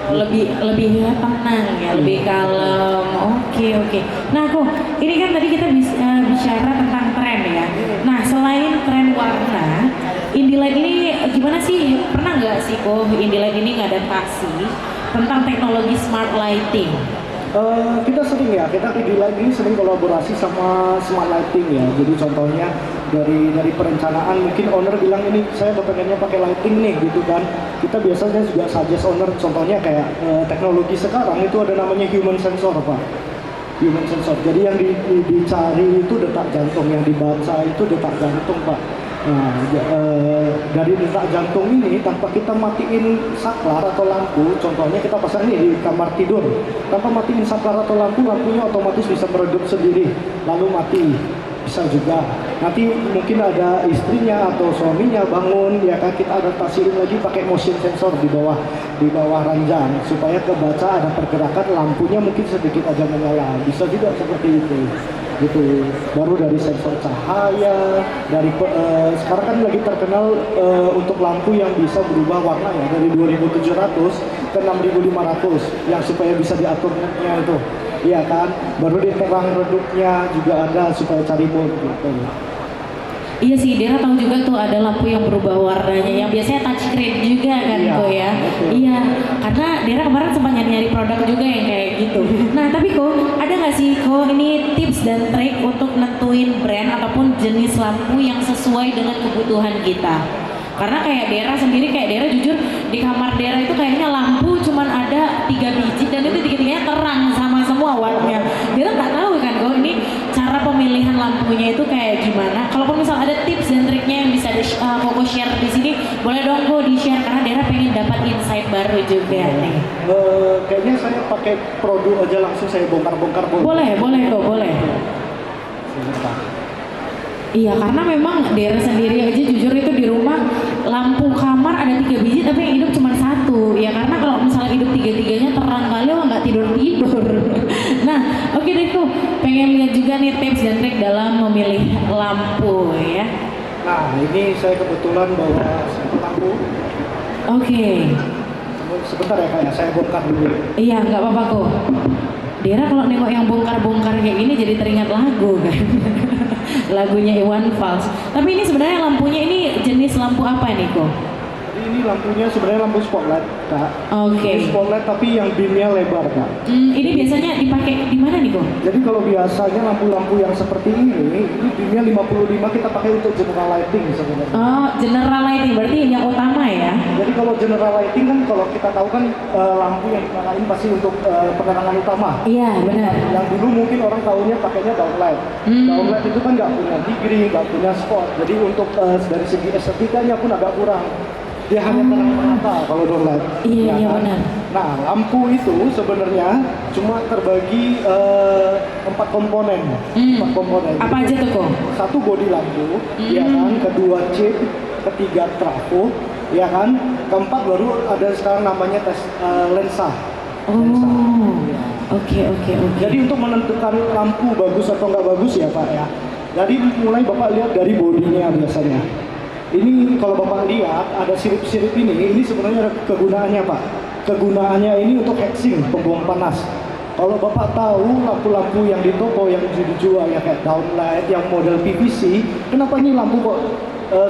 Lebih tenang ya, lebih kalem. Oke. Nah Ko, ini kan tadi kita bicara tentang tren ya. Nah selain tren warna, Indylight ini gimana sih? Pernah nggak sih Ko Indylight ini ngadaptasi tentang teknologi smart lighting? Kita sering ya, kita Indylight ini sering kolaborasi sama smart lighting ya. Jadi contohnya dari perencanaan mungkin owner bilang ini saya pengennya pakai lighting nih gitu kan. Kita biasanya juga suggest owner contohnya kayak teknologi sekarang itu ada namanya human sensor Pak. Human sensor. Jadi yang dicari itu detak jantung, yang dibaca itu detak jantung Pak. Nah, dari detak jantung ini tanpa kita matiin saklar atau lampu, contohnya kita pasang nih di kamar tidur, tanpa matiin saklar atau lampu, lampunya otomatis bisa meredup sendiri, lalu mati. Bisa juga. Nanti mungkin ada istrinya atau suaminya bangun, ya kan kita adaptasiin lagi pakai motion sensor di bawah ranjang supaya kebaca ada pergerakan lampunya mungkin sedikit aja menyala. Bisa juga seperti itu. Gitu. Baru dari sensor cahaya, dari sekarang kan lagi terkenal untuk lampu yang bisa berubah warna ya dari 2.700 ke 6.500 yang supaya bisa diaturnya itu. Iya kan, baru di terang redupnya juga ada supaya cari mode gitu. Iya sih, Dera tahu juga tuh ada lampu yang berubah warnanya, yang biasanya touchscreen juga kan Ko ya. Betul. Iya, karena Dera kemarin sempat nyari produk juga yang kayak gitu. Nah tapi Ko, ada nggak sih Ko ini tips dan trik untuk nentuin brand ataupun jenis lampu yang sesuai dengan kebutuhan kita? Karena kayak Dera sendiri, kayak Dera jujur di kamar Dera itu kayaknya lampu cuman ada 3 biji dan itu 3-tiganya terang sama semua warnanya. Dera nggak tahu kan Ko ini cara pemilihan lampunya itu kayak gimana. Kalaupun misal ada tips dan triknya yang bisa Koko share di sini, boleh dong Ko di share karena Dera pengen dapat insight baru juga nih. Kayaknya saya pakai produk aja langsung saya bongkar-bongkar. Boleh Ko, boleh. Iya, karena memang Dera sendiri aja jujur itu di rumah lampu kamar pengen lihat juga nih tips dan trik dalam memilih lampu ya. Nah, ini saya kebetulan bawa lampu. Oke. Sebentar ya Kak, ya, saya bongkar dulu. Iya, nggak apa-apa kok. Dira kalau nengok yang bongkar-bongkar kayak gini jadi teringat lagu kan. Lagunya Iwan Fals. Tapi ini sebenarnya lampunya ini jenis lampu apa nih kok? Jadi ini lampunya sebenarnya lampu spotlight Kak. Oke. Ini spotlight tapi yang beamnya lebar Kak. Ini biasanya dipakai di mana nih kok? Jadi kalau biasanya lampu-lampu yang seperti ini beamnya 55 kita pakai untuk general lighting sebenarnya. Oh, general lighting berarti yang utama ya? Jadi kalau general lighting kan kalau kita tahu kan lampu yang dipakai pasti untuk penerangan utama. Iya, benar. Yang dulu mungkin orang tahunya pakainya downlight. Downlight itu kan nggak punya degree, nggak punya spot. Jadi untuk dari segi estetikanya pun agak kurang. Dia hanya terang merata kalau downlight. Iya, iya kan? benar. Nah, lampu itu sebenarnya cuma terbagi 4 komponen. 4 komponen. Apa aja tuh kok? Satu bodi lampu, ya kan, kedua chip, ketiga trafo, ya kan, keempat baru ada sekarang namanya tes lensa. Lensa. Oh, Ya. oke. Jadi untuk menentukan lampu bagus atau nggak bagus ya Pak ya. Jadi mulai Bapak lihat dari bodinya biasanya. Ini kalau Bapak lihat ada sirip-sirip ini sebenarnya ada kegunaannya Pak. Kegunaannya ini untuk heatsink, pembuang panas. Kalau Bapak tahu lampu-lampu yang di toko yang dijual ya kayak downlight yang model PVC, kenapa ini lampu kok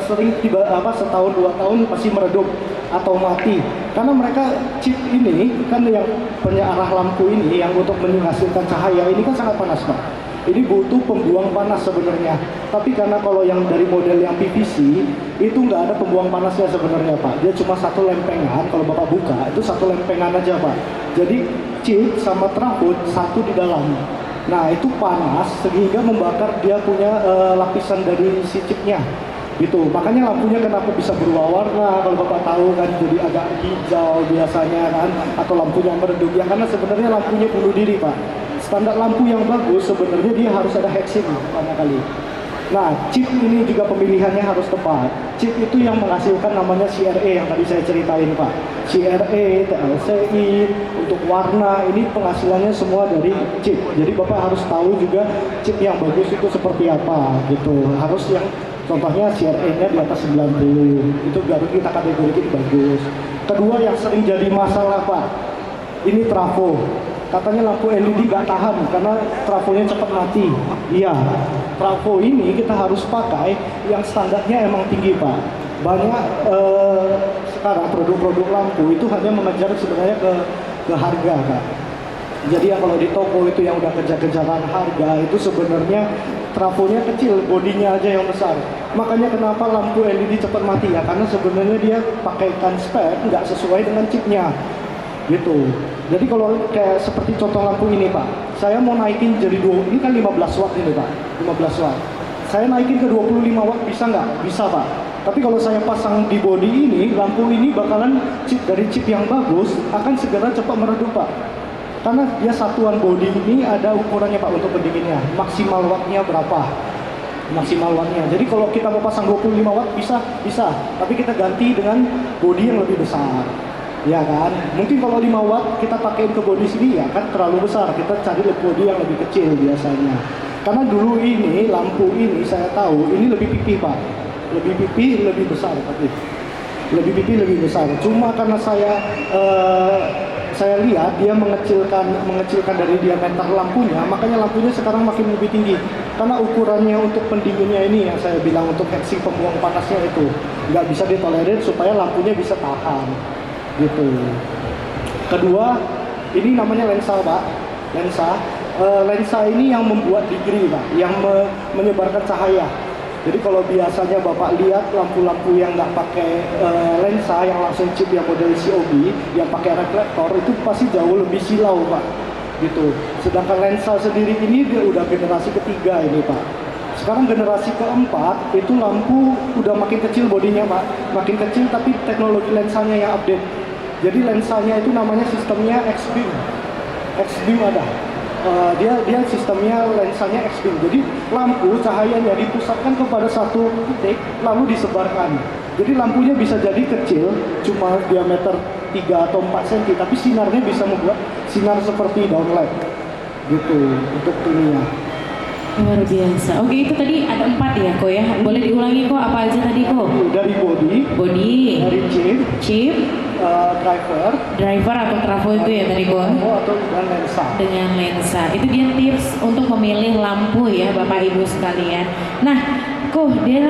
sering setahun 2 tahun pasti meredup atau mati? Karena mereka chip ini kan yang penyarah lampu ini yang untuk menghasilkan cahaya ini kan sangat panas Pak. Ini butuh pembuang panas sebenarnya. Tapi karena kalau yang dari model yang PVC itu nggak ada pembuang panasnya sebenarnya Pak. Dia cuma satu lempengan. Kalau Bapak buka itu satu lempengan aja Pak. Jadi chip sama trafo satu di dalam. Nah itu panas sehingga membakar dia punya lapisan dari si chipnya. Gitu. Makanya lampunya kenapa bisa berubah warna kalau Bapak tahu kan, jadi agak hijau biasanya kan, atau lampunya meredup ya karena sebenarnya lampunya bunuh diri Pak. Standar lampu yang bagus sebenarnya dia harus ada heatsink pertama kali. Nah, chip ini juga pemilihannya harus tepat. Chip itu yang menghasilkan namanya CRE yang tadi saya ceritain Pak. CRE, TLCI, untuk warna ini penghasilannya semua dari chip. Jadi Bapak harus tahu juga chip yang bagus itu seperti apa gitu. Harus yang contohnya CRE-nya di atas 90, itu baru kita kategorikan bagus. Kedua yang sering jadi masalah Pak, ini trafo. Katanya lampu LED nggak tahan karena trafonya cepat mati. Iya, trafo ini kita harus pakai yang standarnya emang tinggi Pak. Banyak sekarang produk-produk lampu itu hanya mengejar sebenarnya ke harga Kak. Jadi yang kalau di toko itu yang udah kejar-kejaran harga itu sebenarnya trafonya kecil, bodinya aja yang besar. Makanya kenapa lampu LED cepat mati ya, karena sebenarnya dia pakaikan spek nggak sesuai dengan chipnya, gitu. Jadi kalau kayak seperti contoh lampu ini Pak, saya mau naikin jadi ini kan 15 watt ini Pak, 15 watt. Saya naikin ke 25 watt bisa nggak? Bisa Pak. Tapi kalau saya pasang di bodi ini, lampu ini bakalan dari chip yang bagus akan segera cepat meredup Pak. Karena dia satuan bodi ini ada ukurannya Pak untuk pendinginnya. Maksimal wattnya berapa? Maksimal wattnya. Jadi kalau kita mau pasang 25 watt bisa. Tapi kita ganti dengan bodi yang lebih besar. Ya kan? Mungkin kalau 5 watt kita pakai ke bodi sini ya kan terlalu besar. Kita cari bodi yang lebih kecil biasanya. Karena dulu ini lampu ini saya tahu ini lebih pipih Pak. Lebih pipih, lebih besar tapi. Lebih pipih, lebih besar. Cuma karena saya lihat dia mengecilkan dari diameter lampunya, makanya lampunya sekarang makin lebih tinggi. Karena ukurannya untuk pendinginnya ini yang saya bilang untuk heatsink pembuang panasnya itu nggak bisa ditolerir supaya lampunya bisa tahan, gitu. Kedua, ini namanya lensa Pak. Lensa ini yang membuat degree Pak, yang menyebarkan cahaya. Jadi kalau biasanya Bapak lihat lampu-lampu yang nggak pakai lensa, yang langsung chip yang model COB, yang pakai reflektor itu pasti jauh lebih silau Pak, gitu. Sedangkan lensa sendiri ini dia udah generasi ketiga ini Pak. Sekarang generasi keempat itu lampu udah makin kecil bodinya Pak, makin kecil tapi teknologi lensanya yang update. Jadi lensanya itu namanya sistemnya X-beam. X-beam ada. Dia sistemnya lensanya X-beam. Jadi lampu cahayanya dipusatkan kepada satu titik lalu disebarkan. Jadi lampunya bisa jadi kecil, cuma diameter 3 atau 4 cm, tapi sinarnya bisa membuat sinar seperti downlight. Gitu untuk ininya. Luar biasa. Oke, itu tadi ada 4 ya, Ko ya. Boleh diulangi kok apa aja tadi, Ko? Dari body, Body, dari chip, driver, driver atau trafo itu ya tadi, Ko? atau dengan lensa. Dengan lensa. Itu dia tips untuk memilih lampu ya, Bapak Ibu sekalian. Nah, Ko, dia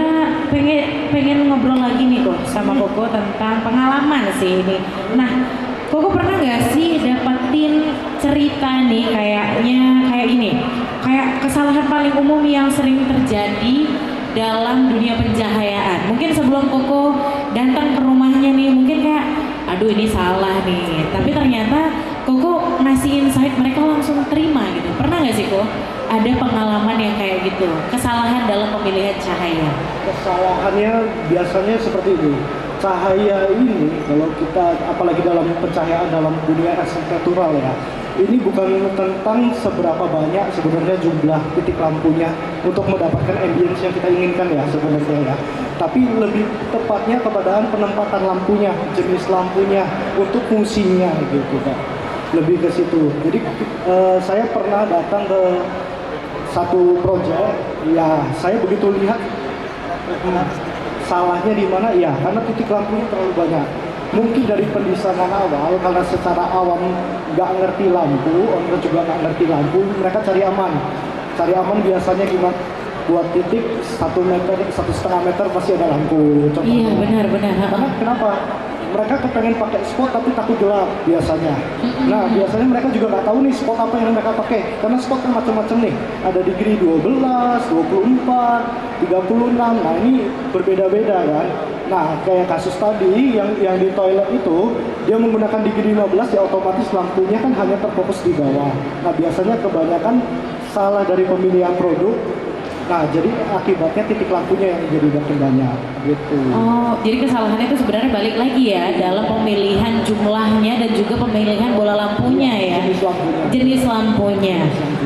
pengen ngobrol lagi nih, Ko, sama Koko tentang pengalaman sih ini. Nah, Koko pernah nggak sih dapetin cerita nih kayaknya kayak ini, kayak kesalahan paling umum yang sering terjadi dalam dunia pencahayaan? Mungkin sebelum Koko datang ke rumahnya nih, mungkin kayak, aduh ini salah nih. Tapi ternyata Koko ngasih insight, mereka langsung terima gitu. Pernah nggak sih, Ko? Ada pengalaman yang kayak gitu, kesalahan dalam pemilihan cahaya? Kesalahannya biasanya seperti ini. Cahaya ini kalau kita apalagi dalam pencahayaan dalam dunia arsitektural ya, ini bukan tentang seberapa banyak sebenarnya jumlah titik lampunya untuk mendapatkan ambience yang kita inginkan ya sebenarnya ya, tapi lebih tepatnya kepada penempatan lampunya, jenis lampunya, untuk fungsinya gitu Pak. Lebih ke situ. Jadi saya pernah datang ke satu proyek, ya saya begitu lihat salahnya di mana ya, karena titik lampunya terlalu banyak. Mungkin dari pendesainer awal, karena secara awam nggak ngerti lampu, owner juga nggak ngerti lampu, mereka cari aman. Cari aman biasanya gimana? Buat titik 1 meter, 1,5 meter pasti ada lampu. Contohnya. Iya benar. Karena kenapa? Mereka kepengen pakai spot tapi takut gelap biasanya. Nah biasanya mereka juga nggak tahu nih spot apa yang mereka pakai, karena spot kan macam-macam nih. Ada degree 12, 24, 36. Nah ini berbeda-beda kan. Nah kayak kasus tadi yang di toilet itu, dia menggunakan degree 15 ya, otomatis lampunya kan hanya terfokus di bawah. Nah biasanya kebanyakan salah dari pemilihan produk. Nah, jadi akibatnya titik lampunya yang jadi makin banyak, gitu. Oh, jadi kesalahannya itu sebenarnya balik lagi ya dalam pemilihan jumlahnya dan juga pemilihan bola lampunya ya. Jenis lampunya. Jenis lampunya.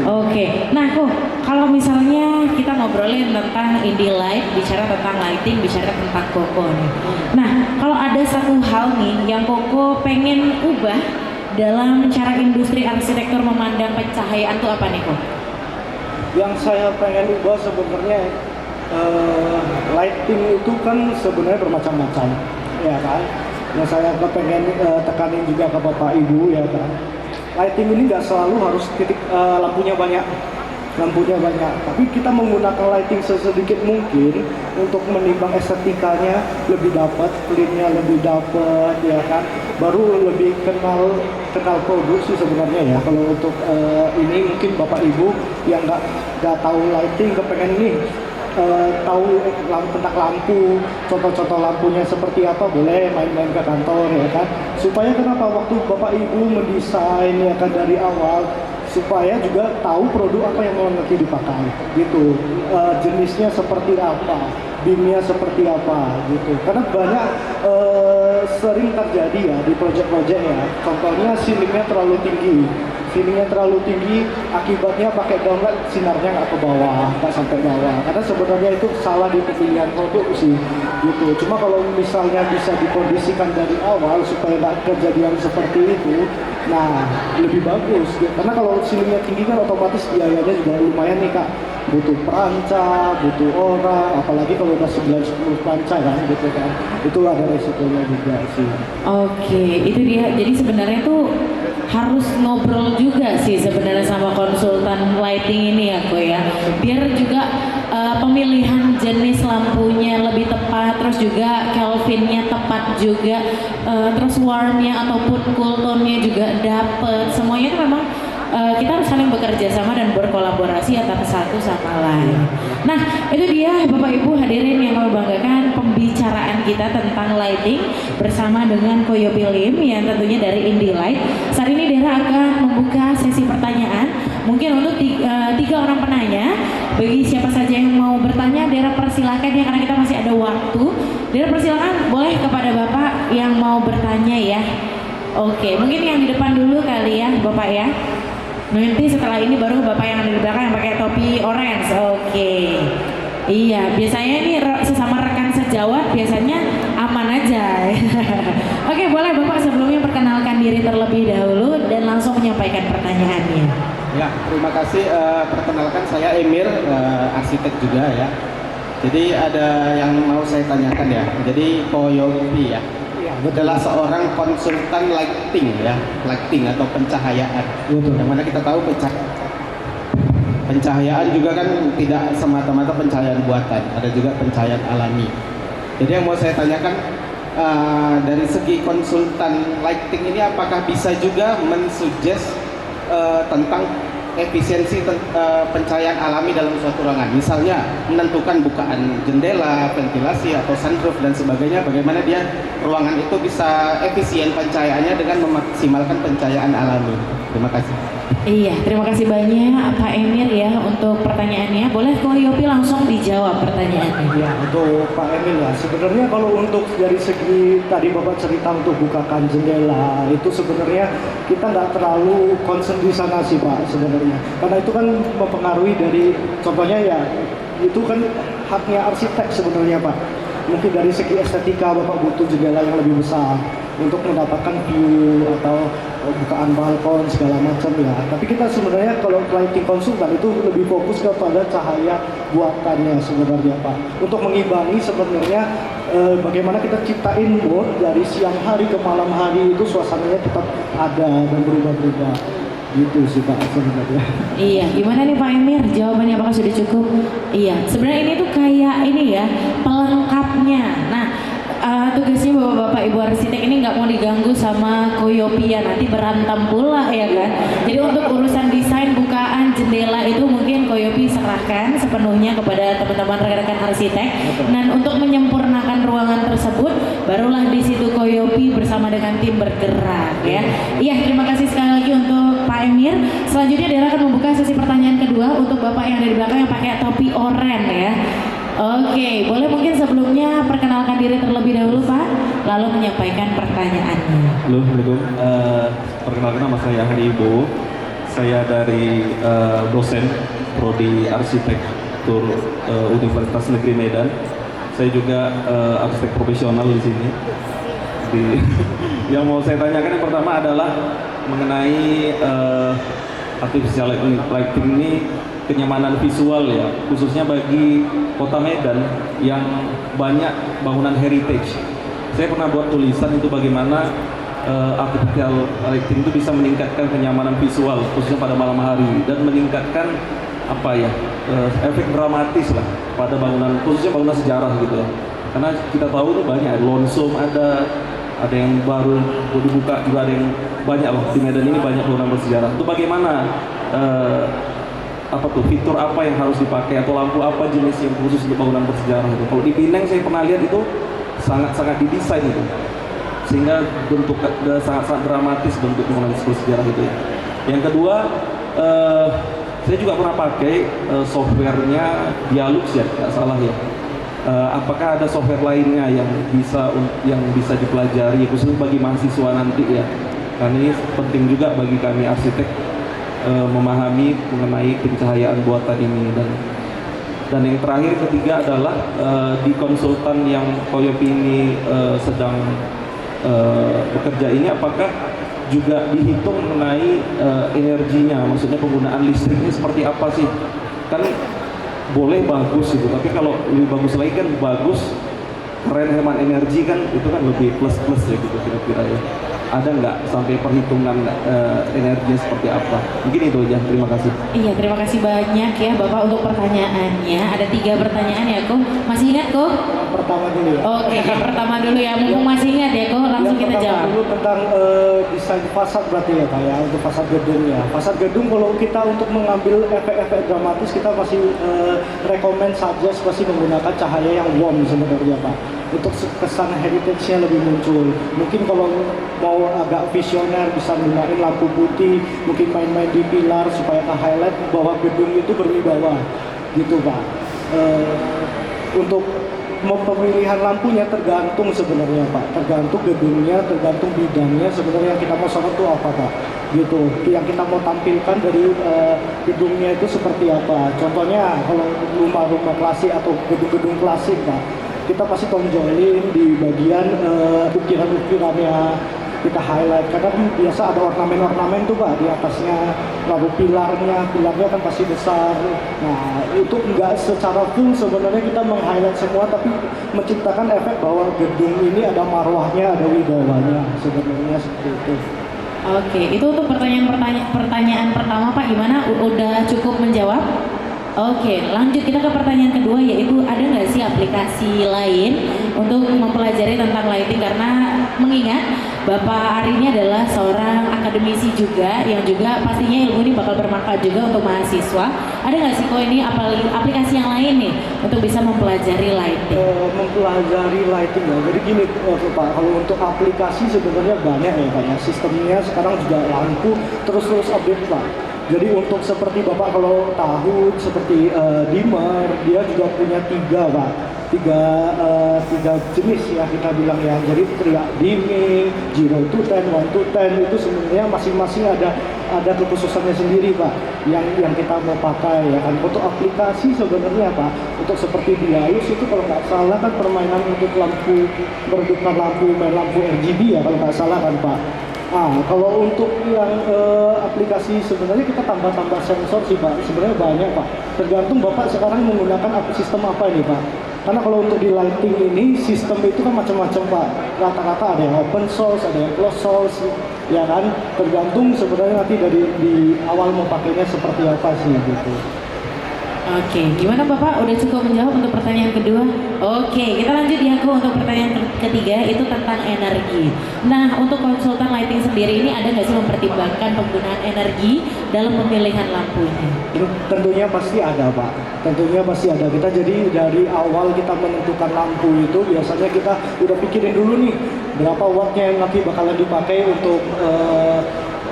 Oke. Nah, kok kalau misalnya kita ngobrolin tentang indie light, bicara tentang lighting, bicara tentang Koko nih. Nah, kalau ada satu hal nih yang Koko pengen ubah dalam cara industri arsitektur memandang pencahayaan itu apa nih, Kok? Yang saya pengen ubah sebenarnya lighting itu kan sebenarnya bermacam-macam, ya kan. Yang saya pengen tekanin juga ke Bapak Ibu ya kan. Lighting ini nggak selalu harus titik lampunya banyak, tapi kita menggunakan lighting sesedikit mungkin untuk menimbang estetikanya lebih dapat, cleannya lebih dapat, ya kan. Baru lebih kenal produk sih sebenarnya ya. Kalau untuk ini mungkin Bapak Ibu yang nggak tahu lighting, kepengen nih tahu tentang lampu, contoh-contoh lampunya seperti apa, boleh main-main ke kantor ya kan. Supaya kenapa waktu Bapak Ibu mendesain ya kan dari awal, supaya juga tahu produk apa yang mau nanti dipakai gitu, jenisnya seperti apa, beamnya seperti apa gitu. Karena banyak sering terjadi ya di proyek-proyek ya, contohnya ceilingnya terlalu tinggi, akibatnya pakai downlight sinarnya nggak ke bawah, nggak sampai bawah. Karena sebenarnya itu salah di pemilihan produk sih gitu. Cuma kalau misalnya bisa dikondisikan dari awal supaya nggak kejadian seperti itu, nah lebih bagus. Karena kalau ceilingnya tinggi kan otomatis biayanya juga lumayan nih Kak. Butuh peranca, butuh orang, apalagi kalau udah 9-10 peranca kan gitu kan. Itu ada resikonya juga sih. Oke, itu dia. Jadi sebenarnya tuh harus ngobrol juga sih sebenarnya sama konsultan lighting ini ya, Ko ya. Biar juga pemilihan jenis lampunya lebih tepat, terus juga Kelvinnya tepat juga, terus warmnya ataupun cool tone-nya juga dapet. Semuanya itu memang kita harus saling bekerja sama dan berkolaborasi antara satu sama lain. Nah, itu dia Bapak Ibu hadirin yang kami banggakan, pembicaraan kita tentang lighting bersama dengan Koyo Pilim yang tentunya dari Indie Light. Saat ini Dera akan membuka sesi pertanyaan. Mungkin untuk 3 orang penanya. Bagi siapa saja yang mau bertanya, Dera persilakan ya, karena kita masih ada waktu. Dera persilakan boleh kepada Bapak yang mau bertanya ya. Oke, mungkin yang di depan dulu kali ya Bapak ya. Nanti setelah ini baru Bapak yang ada di belakang yang pakai topi orange. Oke. Iya, biasanya ini sesama rekan sejawat biasanya aman aja. Oke, boleh Bapak sebelumnya perkenalkan diri terlebih dahulu dan langsung menyampaikan pertanyaannya. Ya, terima kasih. Perkenalkan saya Emir, arsitek juga ya. Jadi ada yang mau saya tanyakan ya. Jadi Ko Yopi ya, Iya, betul. adalah seorang konsultan lighting ya, lighting atau pencahayaan. Betul. Yang mana kita tahu pencahayaan juga kan tidak semata-mata pencahayaan buatan, ada juga pencahayaan alami. Jadi yang mau saya tanyakan, dari segi konsultan lighting ini apakah bisa juga mensuggest tentang efisiensi pencahayaan alami dalam suatu ruangan, misalnya menentukan bukaan jendela, ventilasi atau sunroof dan sebagainya, bagaimana dia ruangan itu bisa efisien pencahayaannya dengan memaksimalkan pencahayaan alami. Terima kasih. Iya, terima kasih banyak Pak Emir ya untuk pertanyaannya. Boleh Ko Yopi langsung dijawab pertanyaannya. Ya, untuk Pak Emil ya, sebenarnya kalau untuk dari segi tadi Bapak cerita untuk bukakan jendela, itu sebenarnya kita nggak terlalu concern di sana sih Pak sebenarnya. Karena itu kan mempengaruhi dari, contohnya ya, itu kan haknya arsitek sebenarnya Pak. Mungkin dari segi estetika Bapak butuh jendela yang lebih besar untuk mendapatkan view atau bukaan balkon segala macam ya. Tapi kita sebenarnya kalau lighting konsultan itu lebih fokus kepada cahaya buatannya sebenarnya Pak. Untuk mengimbangi sebenarnya bagaimana kita ciptain mood dari siang hari ke malam hari itu suasananya tetap ada dan berubah-ubah. Gitu sih Pak sebenarnya. Iya, gimana nih Pak Emir? Jawabannya apakah sudah cukup? Iya, sebenarnya ini tuh kayak ini ya, pelengkapnya. Nah, tugasnya bapak-bapak ibu arsitek ini nggak mau diganggu sama Ko Yopi ya, nanti berantem pula ya kan. Jadi untuk urusan desain bukaan jendela itu mungkin Ko Yopi serahkan sepenuhnya kepada teman-teman rekan-rekan arsitek. Dan untuk menyempurnakan ruangan tersebut, barulah di situ Ko Yopi bersama dengan tim bergerak ya. Iya, terima kasih sekali lagi untuk Pak Emir. Selanjutnya Dera akan membuka sesi pertanyaan kedua untuk bapak yang ada di belakang yang pakai topi oranye ya. Oke, boleh mungkin sebelumnya perkenalkan diri terlebih dahulu Pak, lalu menyampaikan pertanyaannya. Halo, Assalamualaikum. Perkenalkan nama saya Hari Ibo. Saya dari dosen Prodi Arsitektur Universitas Negeri Medan. Saya juga arsitek profesional di sini. Yang mau saya tanyakan yang pertama adalah mengenai artificial lighting ini, kenyamanan visual ya, khususnya bagi kota Medan yang banyak bangunan heritage. Saya pernah buat tulisan itu bagaimana artificial lighting itu bisa meningkatkan kenyamanan visual khususnya pada malam hari dan meningkatkan apa ya, efek dramatis lah pada bangunan, khususnya bangunan sejarah gitu ya. Karena kita tahu itu banyak Lonsum, ada yang baru dibuka juga, ada yang banyak loh di Medan ini, banyak bangunan bersejarah. Itu bagaimana apa tuh fitur apa yang harus dipakai atau lampu apa jenis yang khusus untuk bangunan bersejarah itu. Kalau di Pineng saya pernah lihat itu sangat didesain itu, sehingga bentuk sangat dramatis bentuk bangunan bersejarah itu ya. Yang kedua, saya juga pernah pakai softwarenya Dialux ya, nggak salah ya. Apakah ada software lainnya yang bisa dipelajari khusus bagi mahasiswa nanti ya? Karena ini penting juga bagi kami arsitek memahami mengenai pencahayaan buatan ini. Dan yang terakhir ketiga adalah di konsultan yang Ko Yopi ini sedang bekerja ini, apakah juga dihitung mengenai energinya, maksudnya penggunaan listriknya seperti apa sih? Kan boleh bagus itu, tapi kalau lebih bagus lagi kan bagus, keren, hemat energi kan, itu kan lebih plus ya gitu kira-kira ya. Ada nggak sampai perhitungan energinya seperti apa? Mungkin itu aja, terima kasih. Iya, terima kasih banyak ya Bapak untuk pertanyaannya. Ada 3 pertanyaan ya Ko. Masih ingat Ko? Pertama dulu ya. Oke, yang pertama dulu ya, mumpung masih ingat ya Ko, langsung kita jawab. Dulu tentang desain fasad berarti ya Pak ya, untuk fasad gedung ya. Fasad gedung kalau kita untuk mengambil efek-efek dramatis, kita masih rekomend saja pasti menggunakan cahaya yang warm sebenarnya Pak. Untuk kesan heritage-nya lebih muncul. Mungkin kalau mau agak visioner bisa menggunakan lampu putih, mungkin main-main di pilar supaya ke-highlight bahwa gedung itu berwibawa gitu Pak. Untuk pemilihan lampunya tergantung sebenarnya Pak, tergantung gedungnya, tergantung bidangnya sebenarnya yang kita mau sorot itu apa Pak, gitu. Yang kita mau tampilkan dari gedungnya itu seperti apa. Contohnya kalau rumah-rumah klasik atau gedung-gedung klasik Pak, kita pasti tonjolin di bagian ukiran-ukirannya, kita highlight karena biasa ada ornamen-ornamen tuh Pak di atasnya lalu pilarnya kan pasti besar. Nah itu nggak secara full sebenarnya kita meng-highlight semua, tapi menciptakan efek bahwa gedung ini ada marwahnya, ada wibawanya sebenarnya seperti itu. Oke, itu untuk pertanyaan pertama Pak, gimana? Udah cukup menjawab? Oke, lanjut kita ke pertanyaan kedua, yaitu ada nggak sih aplikasi lain untuk mempelajari tentang lighting? Karena mengingat Bapak Ari ini adalah seorang akademisi juga, yang juga pastinya ilmu ini bakal bermanfaat juga untuk mahasiswa. Ada nggak sih kok ini aplikasi yang lain nih untuk bisa mempelajari lighting? Mempelajari lighting ya. Jadi gini Pak, kalau untuk aplikasi sebenarnya banyak ya Pak ya. Sistemnya sekarang juga lampu terus update Pak. Jadi untuk seperti Bapak kalau tahu seperti dimmer, dia juga punya tiga Pak. Tiga jenis ya kita bilang ya. Jadi teriak dimming, 0 to 10, 1 to 10 itu sebenarnya masing-masing ada kekhususannya sendiri Pak yang kita mau pakai ya kan. Untuk aplikasi sebenarnya Pak, untuk seperti Biayus itu kalau nggak salah kan permainan untuk lampu, meredupkan lampu, main lampu RGB ya kalau nggak salah kan Pak. Nah, kalau untuk yang aplikasi sebenarnya kita tambah sensor sih Pak, sebenarnya banyak Pak. Tergantung Bapak sekarang menggunakan sistem apa ini Pak. Karena kalau untuk di lighting ini sistem itu kan macam-macam Pak. Rata-rata ada yang open source, ada yang closed source, ya kan. Tergantung sebenarnya nanti dari di awal mau pakainya seperti apa sih gitu. Oke, gimana Bapak? Udah cukup menjawab untuk pertanyaan kedua? Oke, kita lanjut ya untuk pertanyaan ketiga, itu tentang energi. Nah, untuk konsultan lighting sendiri ini ada nggak sih mempertimbangkan penggunaan energi dalam pemilihan lampunya? Tentunya pasti ada Pak, tentunya pasti ada. Kita jadi dari awal kita menentukan lampu itu biasanya kita udah pikirin dulu nih berapa wattnya yang nanti bakalan dipakai untuk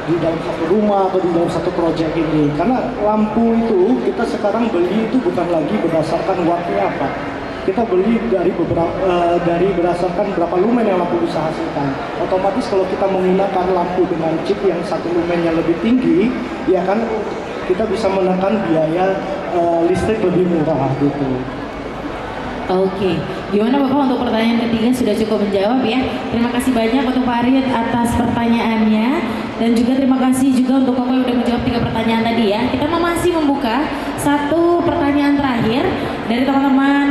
di dalam satu rumah atau di dalam satu proyek ini. Karena lampu itu kita sekarang beli itu bukan lagi berdasarkan wattnya apa, kita beli dari berdasarkan berapa lumen yang lampu bisa hasilkan. Otomatis kalau kita menggunakan lampu dengan chip yang satu lumennya lebih tinggi, ya kan kita bisa menekan biaya listrik lebih murah gitu. Oke, gimana Bapak untuk pertanyaan ketiga sudah cukup menjawab ya. Terima kasih banyak untuk Pak Arit atas pertanyaannya, dan juga terima kasih juga untuk Koko yang sudah menjawab 3 pertanyaan tadi ya. Kita masih membuka satu pertanyaan terakhir dari teman-teman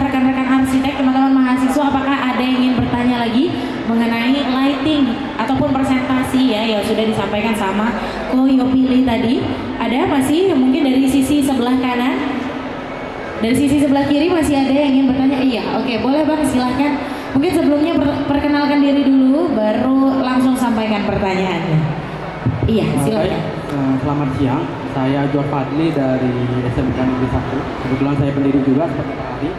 rekan-rekan arsitek, teman-teman mahasiswa. Apakah ada yang ingin bertanya lagi mengenai lighting ataupun presentasi ya yang sudah disampaikan sama Ko Yopili tadi? Ada masih mungkin dari sisi sebelah kanan? Dari sisi sebelah kiri masih ada yang ingin bertanya? Iya, oke, boleh Bang, silahkan. Mungkin sebelumnya perkenalkan diri dulu, baru langsung sampaikan pertanyaannya. Iya, silakan. Selamat siang, saya Jor Fadli dari SMK Negeri 1. Kebetulan saya pendiri juga seperti Pak Ari.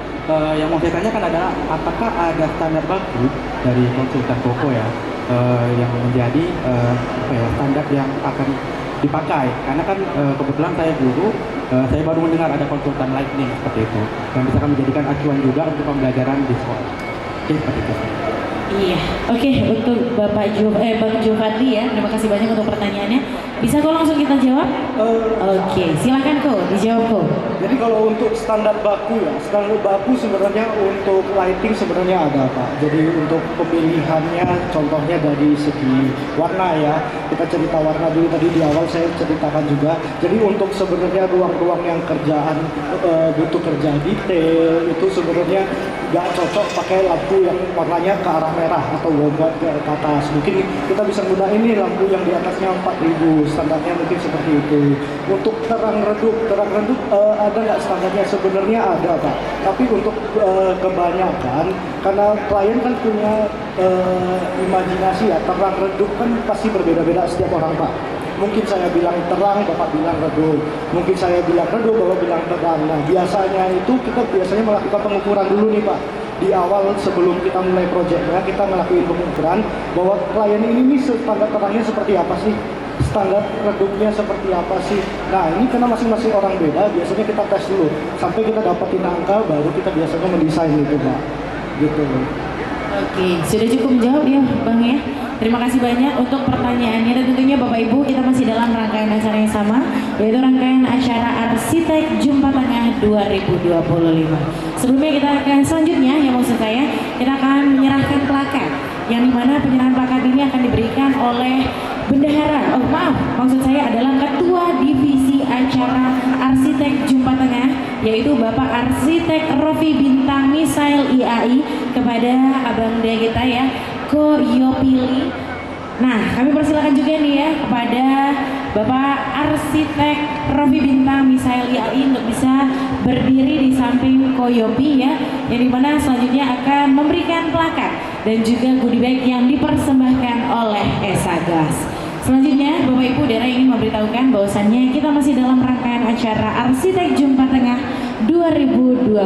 Yang mau saya tanyakan adalah apakah ada standar baku dari konsultan Koko ya, yang menjadi standar yang akan dipakai? Karena kan kebetulan saya guru, saya baru mendengar ada konsultan lighting seperti itu yang bisa kami jadikan acuan juga untuk pembelajaran di sekolah. Oke, seperti itu. Iya, oke, untuk Bang Jo Fadli ya, terima kasih banyak untuk pertanyaannya. Bisa kok langsung kita jawab? Oke, silakan kok dijawab kok. Jadi kalau untuk standar baku ya, standar baku sebenarnya untuk lighting sebenarnya ada Pak. Jadi untuk pemilihannya contohnya dari segi warna ya. Kita cerita warna dulu, tadi di awal saya ceritakan juga. Jadi untuk sebenarnya ruang-ruang yang kerjaan butuh kerja detail itu sebenarnya nggak cocok pakai lampu yang warnanya ke arah merah atau wombat ke atas. Mungkin kita bisa gunain ini lampu yang di atasnya 4000, standarnya mungkin seperti itu. Untuk terang redup ada nggak standarnya? Sebenarnya ada Pak, tapi untuk kebanyakan karena klien kan punya imajinasi ya, terang redup kan pasti berbeda-beda setiap orang Pak. Mungkin saya bilang terang, Bapak bilang redup. Mungkin saya bilang redup, Bapak bilang terang. Nah, biasanya itu kita melakukan pengukuran dulu nih Pak. Di awal sebelum kita mulai proyeknya, kita melakukan pengukuran bahwa klien ini standar terangnya seperti apa sih? Standar redupnya seperti apa sih? Nah, ini karena masing-masing orang beda, biasanya kita tes dulu. Sampai kita dapetin angka, baru kita biasanya mendesain itu Pak. Gitu. Oke, sudah cukup menjawab ya Bang ya. Terima kasih banyak untuk pertanyaannya, dan tentunya Bapak Ibu kita masih dalam rangkaian acara yang sama, yaitu rangkaian acara Arsitek Jumpa Tengah 2025. Sebelumnya kita akan selanjutnya yang maksud saya, kita akan menyerahkan plakat, yang dimana penyerahan plakat ini akan diberikan oleh bendahara, oh maaf, maksud saya adalah Ketua Divisi Acara Arsitek Jumpa Tengah, yaitu Bapak Arsitek Rofi Bintang Misail IAI, kepada Abang Dea kita ya, Ko Yopili. Nah, kami persilakan juga nih ya kepada Bapak Arsitek Rofi Bintang Misail IAI untuk bisa berdiri di samping Ko Yopi ya, yang dimana selanjutnya akan memberikan plakat dan juga goodie bag yang dipersembahkan oleh Esagas. Selanjutnya, Bapak Ibu Dera ingin memberitahukan bahwasannya kita masih dalam rangkaian acara Arsitek Jumpa Tengah 2025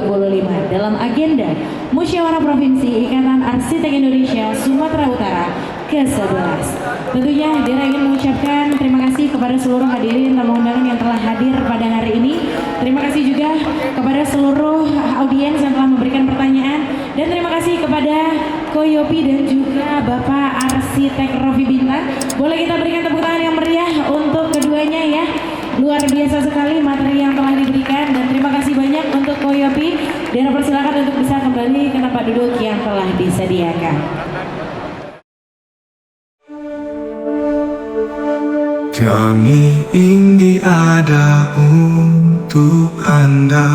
dalam agenda Musyawarah Provinsi Ikatan Arsitek Indonesia Sumatera Utara ke-11. Tentunya Dera ingin mengucapkan terima kasih kepada seluruh hadirin tamu undangan yang telah hadir pada hari ini. Terima kasih juga kepada seluruh audiens yang telah memberikan pertanyaan, dan terima kasih kepada Ko Yopi dan juga Bapak Arsitek Rofi Bintang. Boleh kita berikan tepuk tangan yang meriah untuk keduanya ya. Luar biasa sekali materi yang telah diberikan, dan terima kasih banyak untuk Ko Yopi. Dera persilakan untuk bisa kembali ke tempat duduk yang telah disediakan. Kami ingin ada untuk Anda.